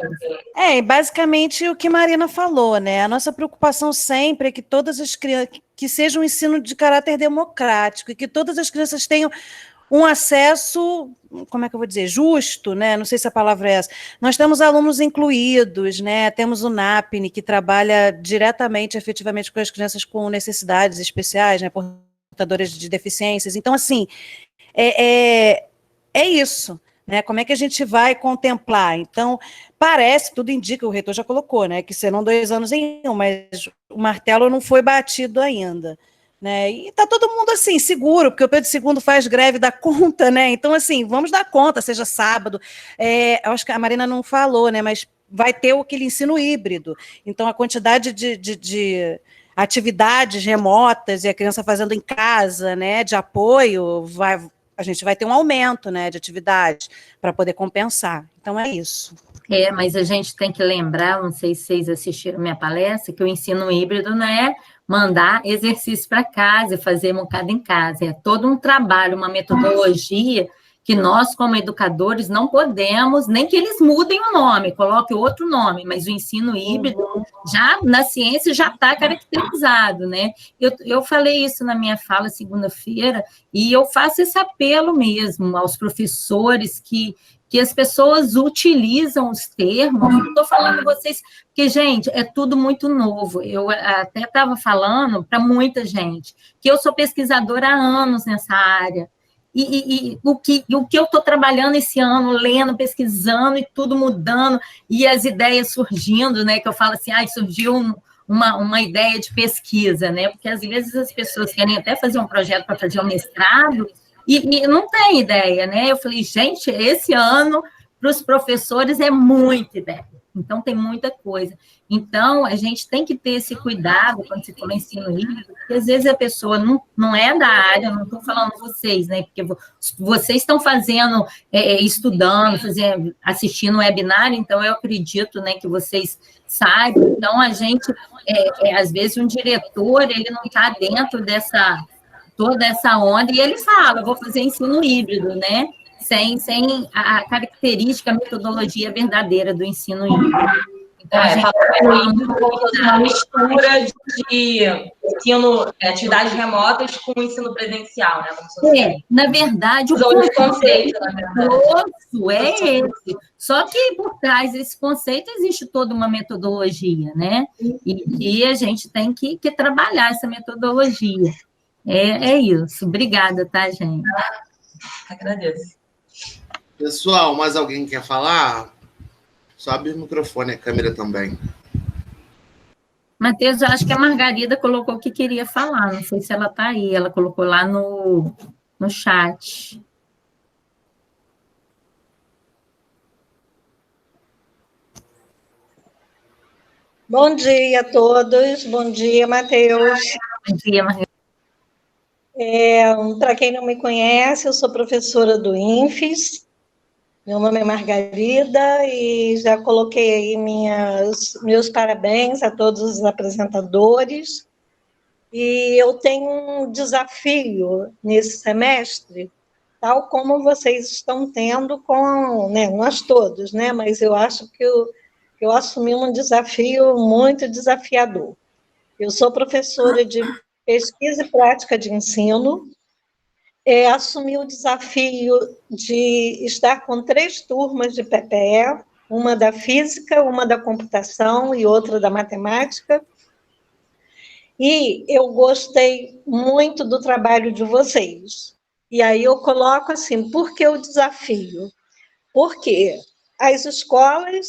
Basicamente o que Marina falou, né? A nossa preocupação sempre é que todas as crianças, que seja um ensino de caráter democrático, e que todas as crianças tenham um acesso, como é que eu vou dizer, justo, né? Não sei se a palavra é essa. Nós temos alunos incluídos, né? Temos o NAPNE, que trabalha diretamente, efetivamente, com as crianças com necessidades especiais, né? Portadoras de deficiências. Então, assim, é isso. Né, como é que a gente vai contemplar? Então, parece, tudo indica, o reitor já colocou, né, que serão 2 anos em 1, mas o martelo não foi batido ainda. Né, e está todo mundo assim, seguro, porque o Pedro II faz greve da conta, né? Então, assim, vamos dar conta, seja sábado. Eu acho que a Marina não falou, né, mas vai ter aquele ensino híbrido. Então, a quantidade de atividades remotas e a criança fazendo em casa, né, de apoio, a gente vai ter um aumento, né, de atividade para poder compensar. Então, é isso. Mas a gente tem que lembrar, não sei se vocês assistiram minha palestra, que o ensino híbrido não é mandar exercício para casa e fazer moncada em casa. É todo um trabalho, uma metodologia que nós, como educadores, não podemos, nem que eles mudem o nome, coloquem outro nome, mas o ensino híbrido, já na ciência, já está caracterizado, né? Eu falei isso na minha fala segunda-feira, e eu faço esse apelo mesmo aos professores que as pessoas utilizam os termos. Eu estou falando com vocês, porque, gente, é tudo muito novo. Eu até estava falando para muita gente que eu sou pesquisadora há anos nessa área, e o que eu estou trabalhando esse ano, lendo, pesquisando e tudo mudando, e as ideias surgindo, né, que eu falo assim, surgiu uma ideia de pesquisa, né, porque às vezes as pessoas querem até fazer um projeto para fazer um mestrado, e não tem ideia, né, eu falei, gente, esse ano, para os professores, é muita ideia, Então, tem muita coisa. Então, a gente tem que ter esse cuidado quando se for ensino híbrido, porque às vezes a pessoa não é da área, não estou falando vocês, né? Porque vocês estão fazendo, estudando, assistindo webinar, então eu acredito, né, que vocês saibam. Então, a gente, às vezes, um diretor, ele não está dentro toda essa onda, e ele fala, vou fazer ensino híbrido, né? Sem a característica, a metodologia verdadeira do ensino híbrido. Então, uma mistura de ensino, atividades remotas com ensino presencial, né? Como na verdade, o conceito é esse. Só que por trás desse conceito existe toda uma metodologia, né? E a gente tem que trabalhar essa metodologia. É isso. Obrigada, tá, gente? Agradeço. Pessoal, mais alguém quer falar? Sobe o microfone, a câmera também. Matheus, eu acho que a Margarida colocou o que queria falar. Não sei se ela está aí. Ela colocou lá no chat. Bom dia a todos. Bom dia, Matheus. Bom dia, Margarida. Para quem não me conhece, eu sou professora do INFES. Meu nome é Margarida e já coloquei aí meus parabéns a todos os apresentadores. E eu tenho um desafio nesse semestre, tal como vocês estão tendo com, né, nós todos, né? Mas eu acho que eu assumi um desafio muito desafiador. Eu sou professora de pesquisa e prática de ensino, assumi o desafio de estar com 3 turmas de PPE, uma da física, uma da computação e outra da matemática. E eu gostei muito do trabalho de vocês. E aí eu coloco assim, por que o desafio? Porque as escolas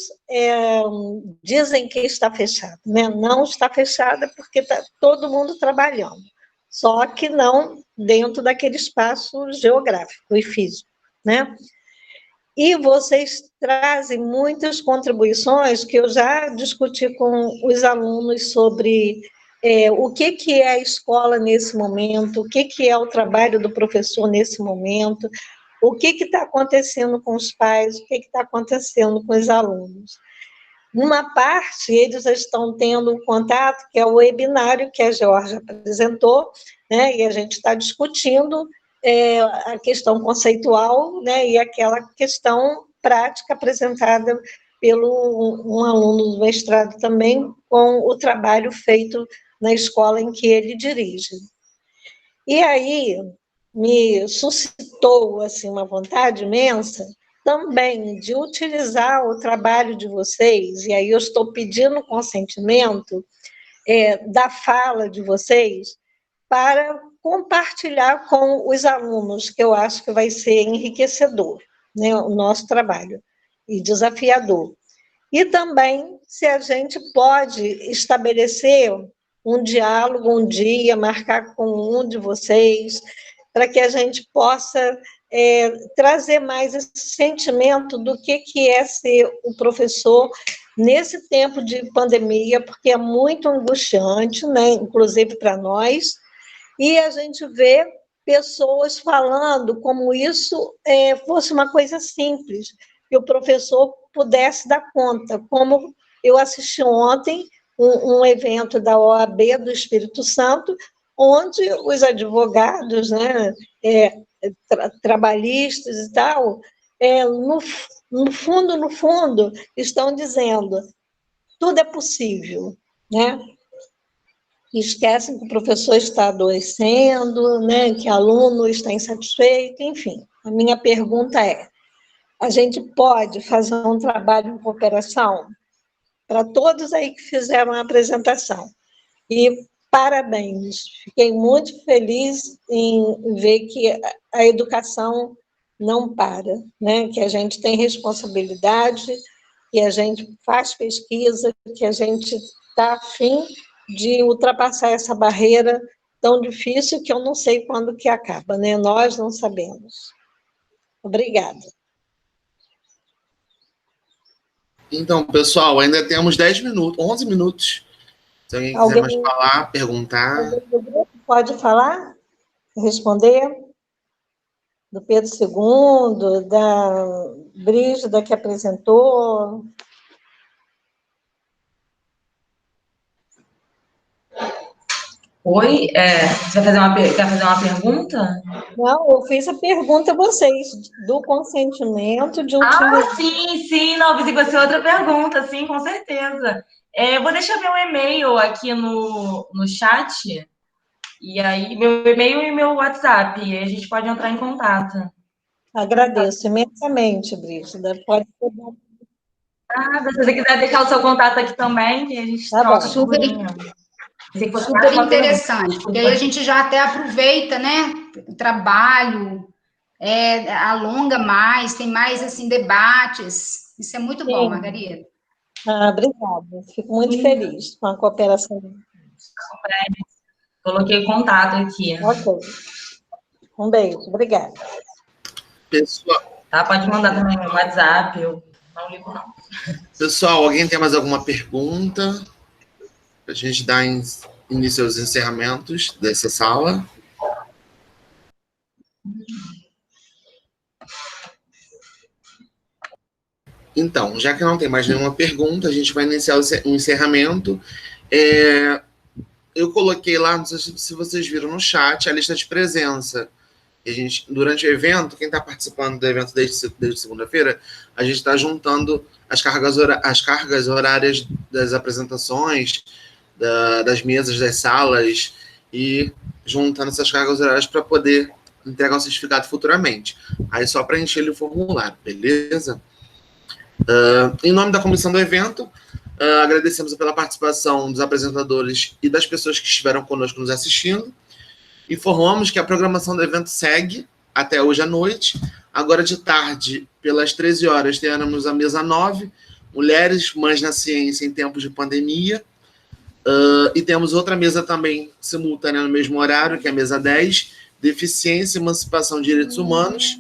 dizem que está fechada, né? Não está fechada porque está todo mundo trabalhando, só que não dentro daquele espaço geográfico e físico, né? E vocês trazem muitas contribuições que eu já discuti com os alunos sobre o que é a escola nesse momento, o que é o trabalho do professor nesse momento, o que está acontecendo com os pais, o que está acontecendo com os alunos. Numa parte, eles estão tendo um contato, que é o webinário que a Georgia apresentou, né, e a gente está discutindo a questão conceitual, né, e aquela questão prática apresentada pelo um aluno do mestrado também, com o trabalho feito na escola em que ele dirige. E aí me suscitou assim, uma vontade imensa também de utilizar o trabalho de vocês, e aí eu estou pedindo consentimento da fala de vocês para compartilhar com os alunos, que eu acho que vai ser enriquecedor, né, o nosso trabalho, e desafiador. E também, se a gente pode estabelecer um diálogo um dia, marcar com um de vocês, para que a gente possa trazer mais esse sentimento do que é ser o professor nesse tempo de pandemia, porque é muito angustiante, né, inclusive para nós, e a gente vê pessoas falando como isso fosse uma coisa simples, que o professor pudesse dar conta, como eu assisti ontem um evento da OAB do Espírito Santo, onde os advogados, né, trabalhistas e tal, no fundo, estão dizendo tudo é possível, né? Esquecem que o professor está adoecendo, né, que o aluno está insatisfeito, enfim. A minha pergunta é, a gente pode fazer um trabalho em cooperação? Para todos aí que fizeram a apresentação. E parabéns, fiquei muito feliz em ver que a educação não para, né? Que a gente tem responsabilidade, que a gente faz pesquisa, que a gente está a fim de ultrapassar essa barreira tão difícil que eu não sei quando que acaba, né? Nós não sabemos. Obrigada. Então, pessoal, ainda temos 10 minutos, 11 minutos. Se alguém quiser mais falar, perguntar. Alguém do grupo pode falar? Responder? Do Pedro II, da Brígida que apresentou. Oi, você quer fazer uma pergunta? Não, eu fiz a pergunta a vocês, do consentimento de utilizar... Sim, não, pensei que vai ser outra pergunta, sim, com certeza. Vou deixar meu e-mail aqui no chat, e aí, meu e-mail e meu WhatsApp, e aí a gente pode entrar em contato. Agradeço imensamente, Brígida. Pode ser. Se você quiser deixar o seu contato aqui também, que a gente troca super interessante, porque aí a gente já até aproveita, né, o trabalho, alonga mais, tem mais, assim, debates, isso é muito bom, Margarida. Obrigada, fico muito feliz com a cooperação. Coloquei contato aqui. Ok, um beijo, obrigada. Pessoal... Pode mandar também no WhatsApp, eu não ligo não. Pessoal, alguém tem mais alguma pergunta? Para a gente dar início aos encerramentos dessa sala. Então, já que não tem mais nenhuma pergunta, a gente vai iniciar o encerramento. Eu coloquei lá, não sei se vocês viram no chat, a lista de presença. A gente, durante o evento, quem está participando do evento desde segunda-feira, a gente está juntando as cargas horárias das apresentações, das mesas, das salas, e juntando essas cargas horárias para poder entregar o certificado futuramente. Aí só preencher o formulário, beleza? Em nome da comissão do evento, agradecemos pela participação dos apresentadores e das pessoas que estiveram conosco nos assistindo. Informamos que a programação do evento segue até hoje à noite. Agora de tarde, pelas 13 horas, teremos a mesa 9, Mulheres, Mães na Ciência em Tempos de Pandemia. E temos outra mesa também simultânea no mesmo horário, que é a mesa 10, Deficiência, Emancipação e Direitos Humanos.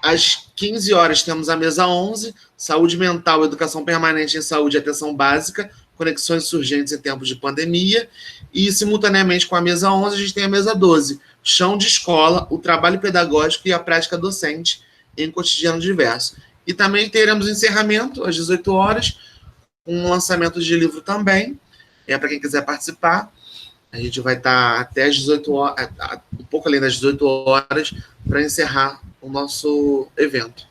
Às 15 horas temos a mesa 11, Saúde Mental, Educação Permanente em Saúde e Atenção Básica, Conexões Urgentes em Tempos de Pandemia. E, simultaneamente com a mesa 11, a gente tem a mesa 12, Chão de Escola, o Trabalho Pedagógico e a Prática Docente em Cotidiano Diverso. E também teremos encerramento às 18 horas, um lançamento de livro também, para quem quiser participar. A gente vai estar até às 18 horas, um pouco além das 18 horas, para encerrar o nosso evento,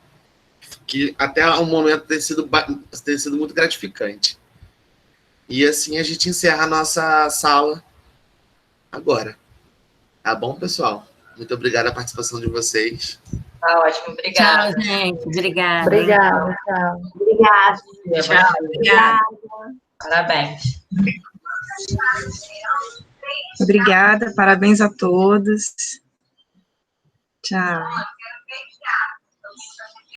que até o momento tem sido muito gratificante. E assim a gente encerra a nossa sala agora. Tá bom, pessoal? Muito obrigado a participação de vocês. Tá ótimo, obrigada. Tchau, gente. Obrigada. Obrigada, tchau. Obrigada. Tchau, obrigada. Parabéns. Obrigada, parabéns a todos. Tchau.